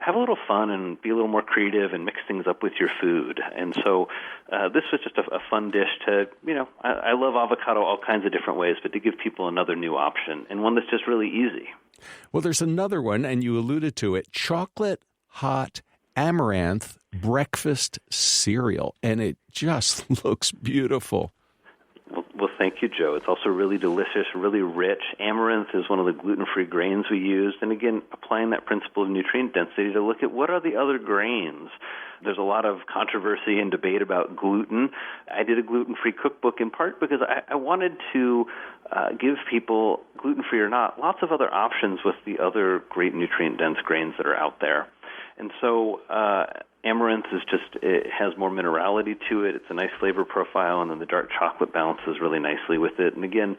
Speaker 3: have a little fun and be a little more creative and mix things up with your food. And so this was just a fun dish to, you know, I love avocado all kinds of different ways, but to give people another new option and one that's just really easy.
Speaker 1: Well, there's another one, and you alluded to it, chocolate hot amaranth breakfast cereal, and it just looks beautiful.
Speaker 3: Well, thank you, Joe. It's also really delicious, really rich. Amaranth is one of the gluten-free grains we used. And again, applying that principle of nutrient density to look at what are the other grains. There's a lot of controversy and debate about gluten. I did a gluten-free cookbook in part because I wanted to give people, gluten-free or not, lots of other options with the other great nutrient-dense grains that are out there. And so amaranth is just, it has more minerality to it. It's a nice flavor profile, and then the dark chocolate balances really nicely with it. And again,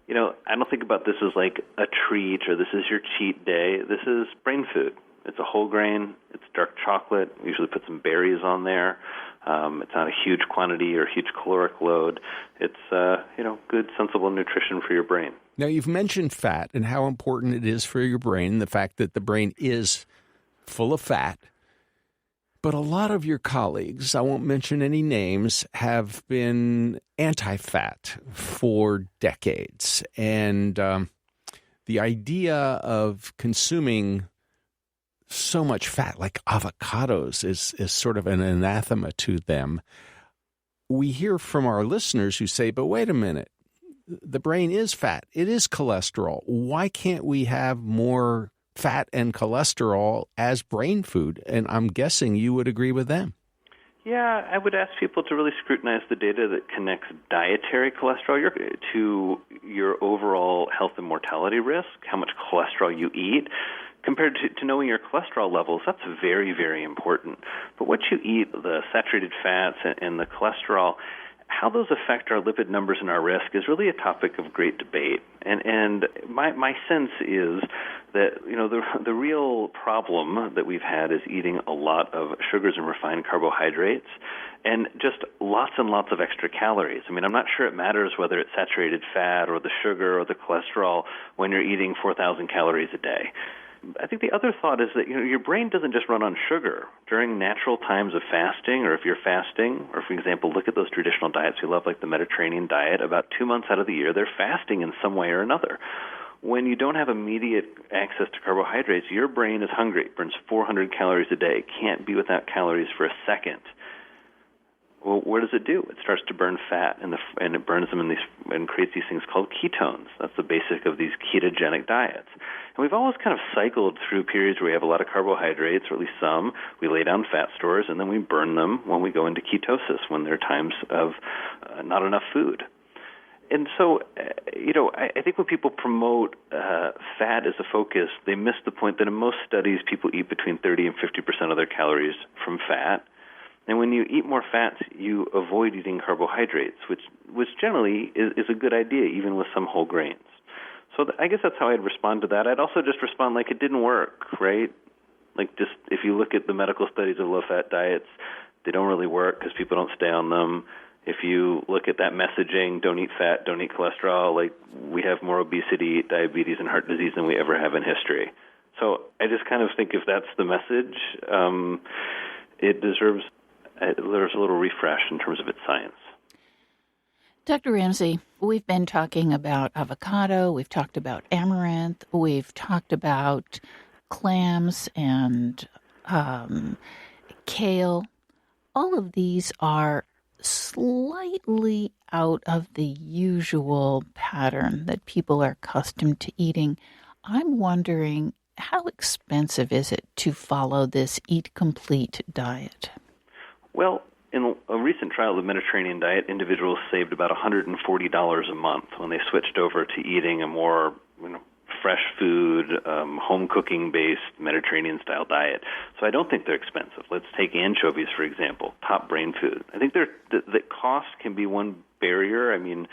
Speaker 3: you know, I don't think about this as like a treat or this is your cheat day. This is brain food. It's a whole grain. It's dark chocolate. We usually put some berries on there. It's not a huge quantity or huge caloric load. It's, you know, good, sensible nutrition for your brain.
Speaker 1: Now, you've mentioned fat and how important it is for your brain, the fact that the brain is full of fat. But a lot of your colleagues, I won't mention any names, have been anti-fat for decades. And the idea of consuming so much fat, like avocados, is sort of an anathema to them. We hear from our listeners who say, but wait a minute, the brain is fat. It is cholesterol. Why can't we have more fat and cholesterol as brain food? And I'm guessing you would agree with them.
Speaker 3: Yeah, I would ask people to really scrutinize the data that connects dietary cholesterol to your overall health and mortality risk, how much cholesterol you eat. Compared to knowing your cholesterol levels, that's very, very important. But what you eat, the saturated fats and the cholesterol, how those affect our lipid numbers and our risk is really a topic of great debate. And my sense is that, the real problem that we've had is eating a lot of sugars and refined carbohydrates and just lots and lots of extra calories. I mean, I'm not sure it matters whether it's saturated fat or the sugar or the cholesterol when you're eating 4,000 calories a day. I think the other thought is that your brain doesn't just run on sugar. During natural times of fasting, or if you're fasting, or for example, look at those traditional diets we love, like the Mediterranean diet, about 2 months out of the year, they're fasting in some way or another. When you don't have immediate access to carbohydrates, your brain is hungry. It burns 400 calories a day. It can't be without calories for a second. Well, what does it do? It starts to burn fat, and it burns them and creates these things called ketones. That's the basic of these ketogenic diets. And we've always kind of cycled through periods where we have a lot of carbohydrates, or at least some. We lay down fat stores, and then we burn them when we go into ketosis, when there are times of not enough food. And so, I think when people promote fat as a focus, they miss the point that in most studies, people eat between 30 and 50% of their calories from fat. And when you eat more fats, you avoid eating carbohydrates, which generally is a good idea, even with some whole grains. So I guess that's how I'd respond to that. I'd also just respond like it didn't work, right? Like just if you look at the medical studies of low-fat diets, they don't really work because people don't stay on them. If you look at that messaging, don't eat fat, don't eat cholesterol, like we have more obesity, diabetes, and heart disease than we ever have in history. So I just kind of think if that's the message, it deserves a little refresh in terms of its science.
Speaker 2: Dr. Ramsey, we've been talking about avocado, we've talked about amaranth, we've talked about clams and kale. All of these are slightly out of the usual pattern that people are accustomed to eating. I'm wondering, how expensive is it to follow this Eat Complete diet?
Speaker 3: Well, in a recent trial of the Mediterranean diet, individuals saved about $140 a month when they switched over to eating a more fresh food, home cooking-based Mediterranean-style diet. So I don't think they're expensive. Let's take anchovies, for example, top brain food. I think the cost can be one barrier. I mean,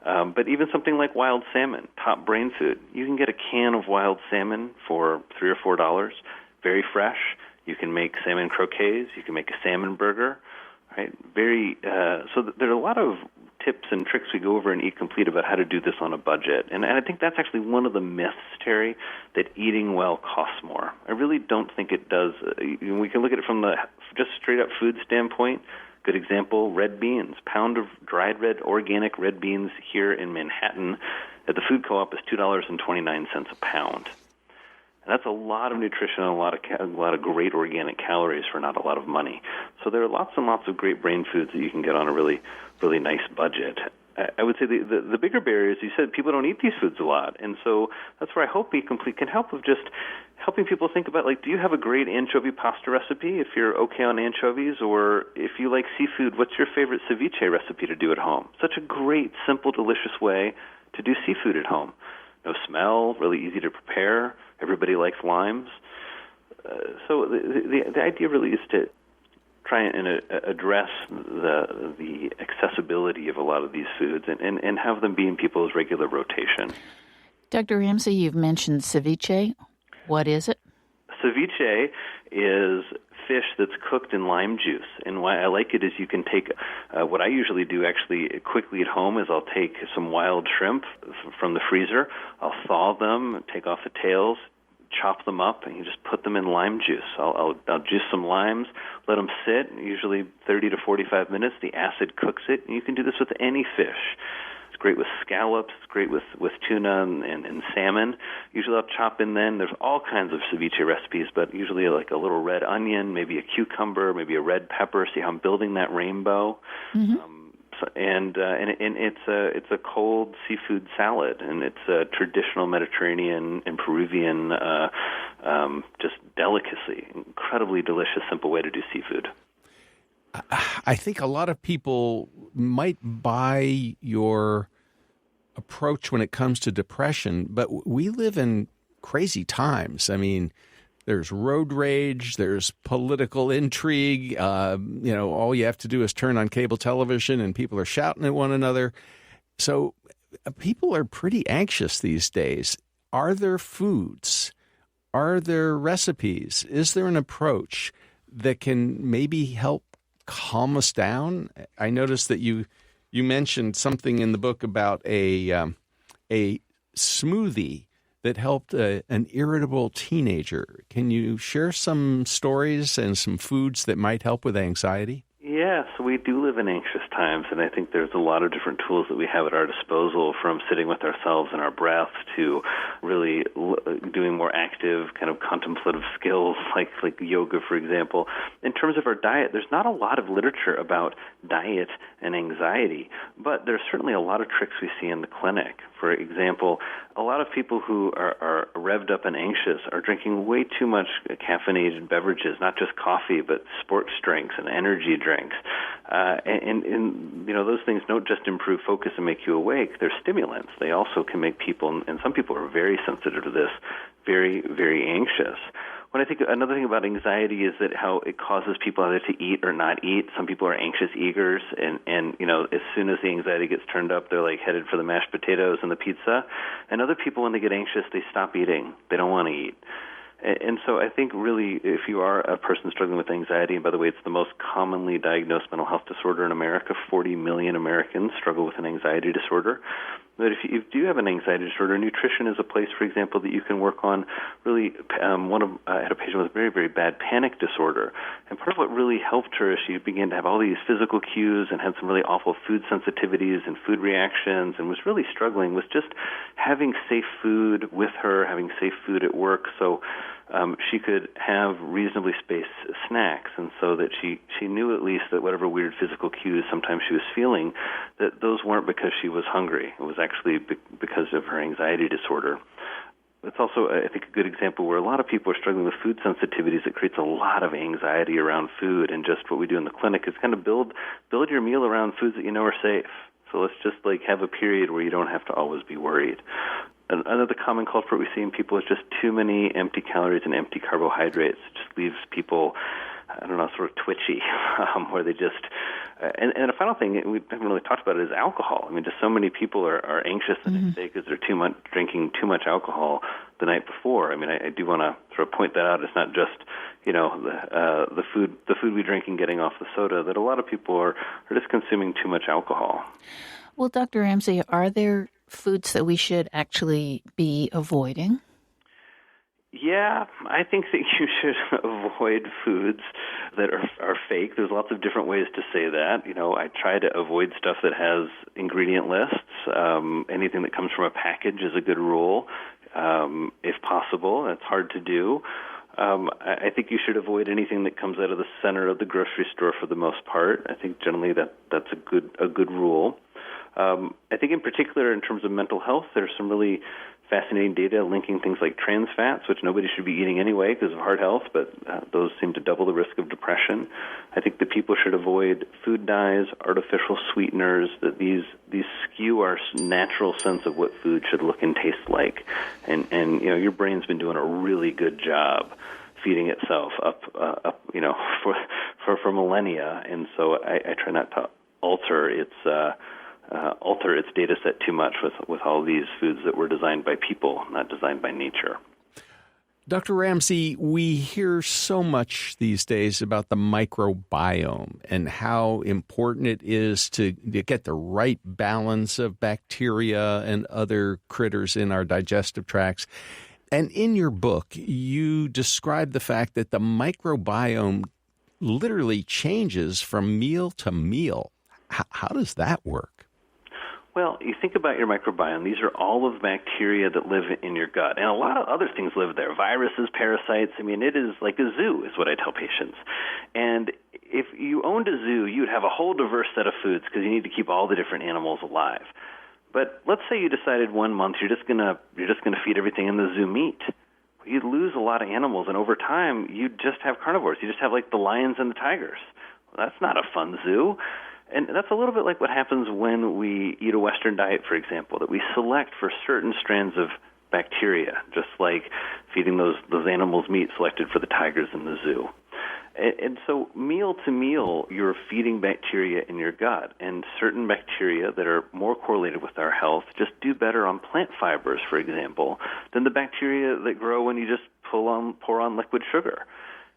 Speaker 3: but even something like wild salmon, top brain food. You can get a can of wild salmon for $3 or $4, very fresh. You can make salmon croquets. You can make a salmon burger. Right? So there are a lot of tips and tricks we go over in Eat Complete about how to do this on a budget. And I think that's actually one of the myths, Terry, that eating well costs more. I really don't think it does. We can look at it from the just straight-up food standpoint. Good example, red beans. Pound of dried red, organic red beans here in Manhattan at the food co-op is $2.29 a pound. And that's a lot of nutrition and a lot of great organic calories for not a lot of money. So there are lots and lots of great brain foods that you can get on a really, really nice budget. I would say the bigger barrier is, you said, people don't eat these foods a lot. And so that's where I hope Eat Complete can help with just helping people think about, like, do you have a great anchovy pasta recipe if you're okay on anchovies? Or if you like seafood, what's your favorite ceviche recipe to do at home? Such a great, simple, delicious way to do seafood at home. No smell, really easy to prepare. Everybody likes limes. So the idea really is to try and address the accessibility of a lot of these foods and have them be in people's regular rotation.
Speaker 2: Dr. Ramsey, you've mentioned ceviche. What is it?
Speaker 3: Ceviche is fish that's cooked in lime juice. And why I like it is you can take, what I usually do actually quickly at home is I'll take some wild shrimp from the freezer. I'll thaw them, take off the tails, chop them up, and you just put them in lime juice. I'll juice some limes, let them sit, usually 30 to 45 minutes. The acid cooks it, and you can do this with any fish. It's great with scallops. It's great with tuna and salmon. Usually I'll chop in then. There's all kinds of ceviche recipes, but usually like a little red onion, maybe a cucumber, maybe a red pepper. See how I'm building that rainbow? And it's a cold seafood salad, and it's a traditional Mediterranean and Peruvian just delicacy. Incredibly delicious, simple way to do seafood.
Speaker 1: I think a lot of people might buy your approach when it comes to depression, but we live in crazy times. I mean, there's road rage, there's political intrigue. All you have to do is turn on cable television and people are shouting at one another. So people are pretty anxious these days. Are there foods? Are there recipes? Is there an approach that can maybe help calm us down? I noticed that you mentioned something in the book about a smoothie that helped an irritable teenager. Can you share some stories and some foods that might help with anxiety?
Speaker 3: Yes, we do live in anxious times, and I think there's a lot of different tools that we have at our disposal, from sitting with ourselves and our breath to really doing more active kind of contemplative skills like yoga, for example. In terms of our diet, there's not a lot of literature about diet and anxiety, but there's certainly a lot of tricks we see in the clinic. For example, a lot of people who are revved up and anxious are drinking way too much caffeinated beverages, not just coffee, but sports drinks and energy drinks. And those things don't just improve focus and make you awake. They're stimulants. They also can make people, and some people are very sensitive to this, very, very anxious. When I think another thing about anxiety is that how it causes people either to eat or not eat. Some people are anxious eaters, and as soon as the anxiety gets turned up, they're like headed for the mashed potatoes and the pizza. And other people, when they get anxious, they stop eating. They don't want to eat. And so I think really if you are a person struggling with anxiety, and by the way, it's the most commonly diagnosed mental health disorder in America, 40 million Americans struggle with an anxiety disorder. But if you do have an anxiety disorder, nutrition is a place, for example, that you can work on. Really, I had a patient with very, very bad panic disorder. And part of what really helped her is she began to have all these physical cues and had some really awful food sensitivities and food reactions, and was really struggling with just having safe food with her, having safe food at work. So she could have reasonably spaced snacks, and so that she knew at least that whatever weird physical cues sometimes she was feeling, that those weren't because she was hungry. It was actually because of her anxiety disorder. It's also, I think, a good example where a lot of people are struggling with food sensitivities. It creates a lot of anxiety around food, and just what we do in the clinic is kind of build your meal around foods that you know are safe. So let's just have a period where you don't have to always be worried. Another common culprit we see in people is just too many empty calories and empty carbohydrates. It just leaves people, sort of twitchy, where they just... And a final thing we haven't really talked about is alcohol. I mean, just so many people are anxious the next day because they're drinking too much alcohol the night before. I mean, I do want to sort of point that out. It's not just the food we drink and getting off the soda. That a lot of people are just consuming too much alcohol.
Speaker 2: Well, Dr. Ramsey, are there foods that we should actually be avoiding?
Speaker 3: Yeah, I think that you should avoid foods that are fake. There's lots of different ways to say that. I try to avoid stuff that has ingredient lists. Anything that comes from a package is a good rule, if possible. That's hard to do. I think you should avoid anything that comes out of the center of the grocery store for the most part. I think generally that's a good rule. I think in particular in terms of mental health, there's some really fascinating data linking things like trans fats, which nobody should be eating anyway because of heart health, but those seem to double the risk of depression. I think that people should avoid food dyes, artificial sweeteners, that these skew our natural sense of what food should look and taste like. And your brain's been doing a really good job feeding itself up for millennia, and so I try not to alter its data set too much with all these foods that were designed by people, not designed by nature.
Speaker 1: Dr. Ramsey, we hear so much these days about the microbiome and how important it is to get the right balance of bacteria and other critters in our digestive tracts. And in your book, you describe the fact that the microbiome literally changes from meal to meal. How does that work?
Speaker 3: Well, you think about your microbiome. These are all of the bacteria that live in your gut. And a lot of other things live there, viruses, parasites. I mean, it is like a zoo is what I tell patients. And if you owned a zoo, you'd have a whole diverse set of foods because you need to keep all the different animals alive. But let's say you decided 1 month you're just gonna feed everything in the zoo meat. You'd lose a lot of animals, and over time you'd just have carnivores. You just have like the lions and the tigers. Well, that's not a fun zoo. And that's a little bit like what happens when we eat a Western diet, for example, that we select for certain strands of bacteria, just like feeding those animals meat selected for the tigers in the zoo. And so meal to meal, you're feeding bacteria in your gut, and certain bacteria that are more correlated with our health just do better on plant fibers, for example, than the bacteria that grow when you just pour on liquid sugar.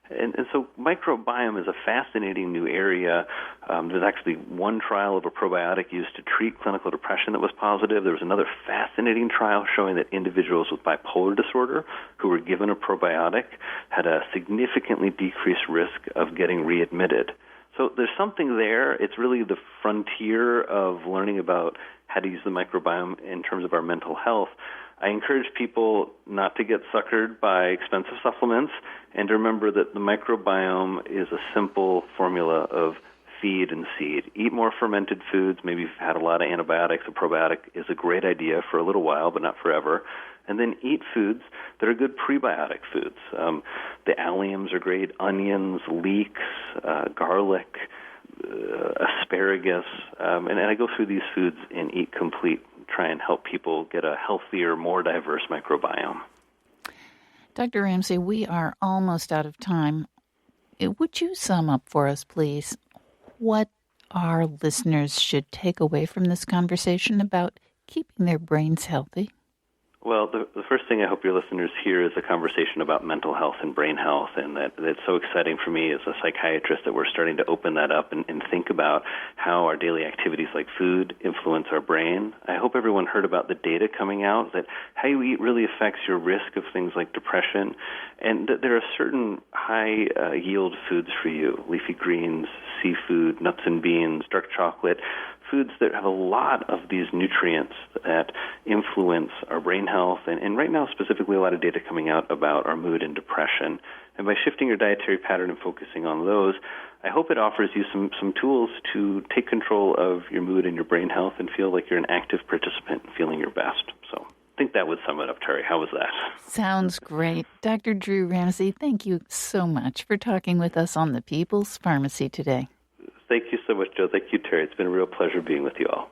Speaker 3: And so microbiome is a fascinating new area. There's actually one trial of a probiotic used to treat clinical depression that was positive. There was another fascinating trial showing that individuals with bipolar disorder who were given a probiotic had a significantly decreased risk of getting readmitted. So there's something there. It's really the frontier of learning about how to use the microbiome in terms of our mental health. I encourage people not to get suckered by expensive supplements and to remember that the microbiome is a simple formula of feed and seed. Eat more fermented foods. Maybe you've had a lot of antibiotics. A probiotic is a great idea for a little while, but not forever. And then eat foods that are good prebiotic foods. The alliums are great. Onions, leeks, garlic, asparagus. And I go through these foods in Eat Complete, try and help people get a healthier, more diverse microbiome.
Speaker 2: Dr. Ramsey, we are almost out of time. Would you sum up for us, please, what our listeners should take away from this conversation about keeping their brains healthy?
Speaker 3: Well, the first thing I hope your listeners hear is a conversation about mental health and brain health, and that's so exciting for me as a psychiatrist that we're starting to open that up and think about how our daily activities like food influence our brain. I hope everyone heard about the data coming out that how you eat really affects your risk of things like depression, and that there are certain high-yield foods for you, leafy greens, seafood, nuts and beans, dark chocolate, foods that have a lot of these nutrients that influence our brain health, and right now specifically a lot of data coming out about our mood and depression. And by shifting your dietary pattern and focusing on those, I hope it offers you some tools to take control of your mood and your brain health and feel like you're an active participant and feeling your best. So I think that would sum it up, Terry. How was that?
Speaker 2: Sounds great. Dr. Drew Ramsey, thank you so much for talking with us on the People's Pharmacy today.
Speaker 3: Thank you so much, Joe. Thank you, Terry. It's been a real pleasure being with you all.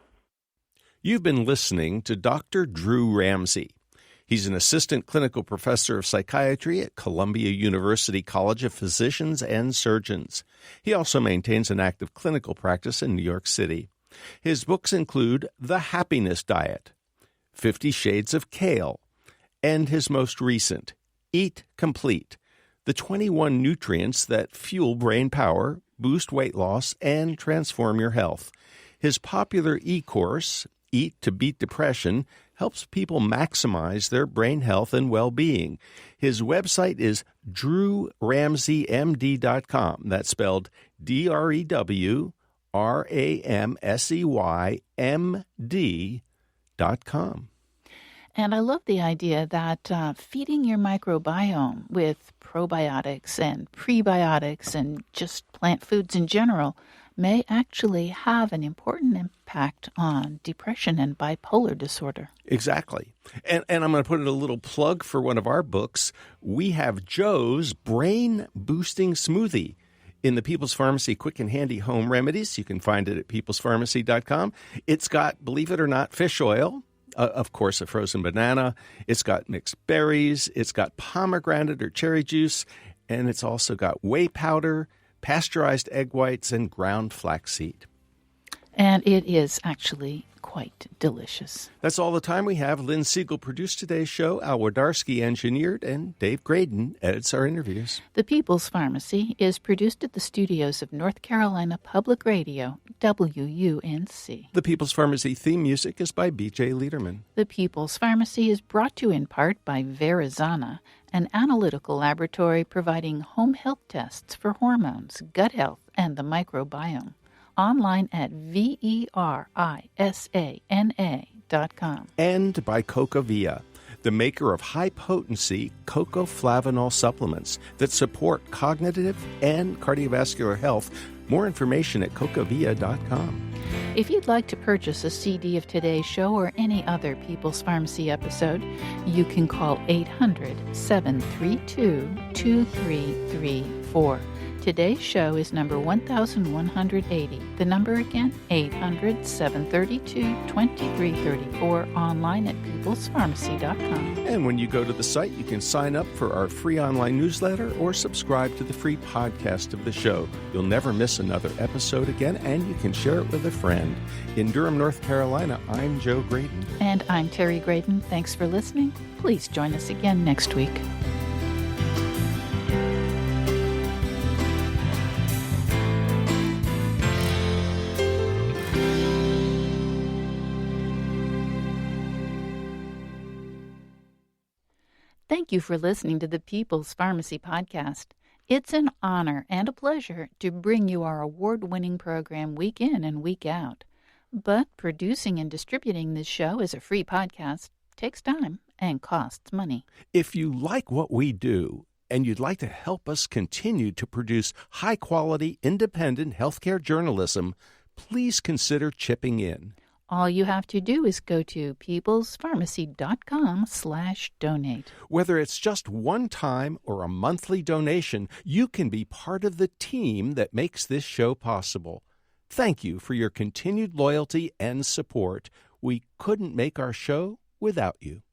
Speaker 1: You've been listening to Dr. Drew Ramsey. He's an assistant clinical professor of psychiatry at Columbia University College of Physicians and Surgeons. He also maintains an active clinical practice in New York City. His books include The Happiness Diet, 50 Shades of Kale, and his most recent, Eat Complete, the 21 nutrients that fuel brain power, boost weight loss, and transform your health. His popular e-course, Eat to Beat Depression, helps people maximize their brain health and well-being. His website is drewramseymd.com. That's spelled DREWRAMSEYMD.com.
Speaker 2: And I love the idea that feeding your microbiome with probiotics and prebiotics and just plant foods in general may actually have an important impact on depression and bipolar disorder.
Speaker 1: Exactly. And I'm going to put in a little plug for one of our books. We have Joe's Brain Boosting Smoothie in the People's Pharmacy Quick and Handy Home Remedies. You can find it at peoplespharmacy.com. It's got, believe it or not, fish oil. Of course, a frozen banana. It's got mixed berries. It's got pomegranate or cherry juice. And it's also got whey powder, pasteurized egg whites, and ground flaxseed.
Speaker 2: And it is actually quite delicious.
Speaker 1: That's all the time we have. Lynn Siegel produced today's show. Al Wodarski engineered, and Dave Graydon edits our interviews.
Speaker 2: The People's Pharmacy is produced at the studios of North Carolina Public Radio, WUNC.
Speaker 1: The People's Pharmacy theme music is by B.J. Liederman.
Speaker 2: The People's Pharmacy is brought to you in part by Verizana, an analytical laboratory providing home health tests for hormones, gut health, and the microbiome. Online at verisana.com.
Speaker 1: And by Cocavia, the maker of high-potency cocoflavanol supplements that support cognitive and cardiovascular health. More information at cocavia.com.
Speaker 2: If you'd like to purchase a CD of today's show or any other People's Pharmacy episode, you can call 800-732-2334. Today's show is number 1180. The number again, 800-732-2334, online at peoplespharmacy.com.
Speaker 1: And when you go to the site, you can sign up for our free online newsletter or subscribe to the free podcast of the show. You'll never miss another episode again, and you can share it with a friend. In Durham, North Carolina, I'm Joe Graydon.
Speaker 2: And I'm Terry Graydon. Thanks for listening. Please join us again next week. Thank you for listening to the People's Pharmacy Podcast. It's an honor and a pleasure to bring you our award-winning program week in and week out. But producing and distributing this show as a free podcast takes time and costs money.
Speaker 1: If you like what we do and you'd like to help us continue to produce high-quality, independent healthcare journalism, please consider chipping in.
Speaker 2: All you have to do is go to peoplespharmacy.com/donate.
Speaker 1: Whether it's just one time or a monthly donation, you can be part of the team that makes this show possible. Thank you for your continued loyalty and support. We couldn't make our show without you.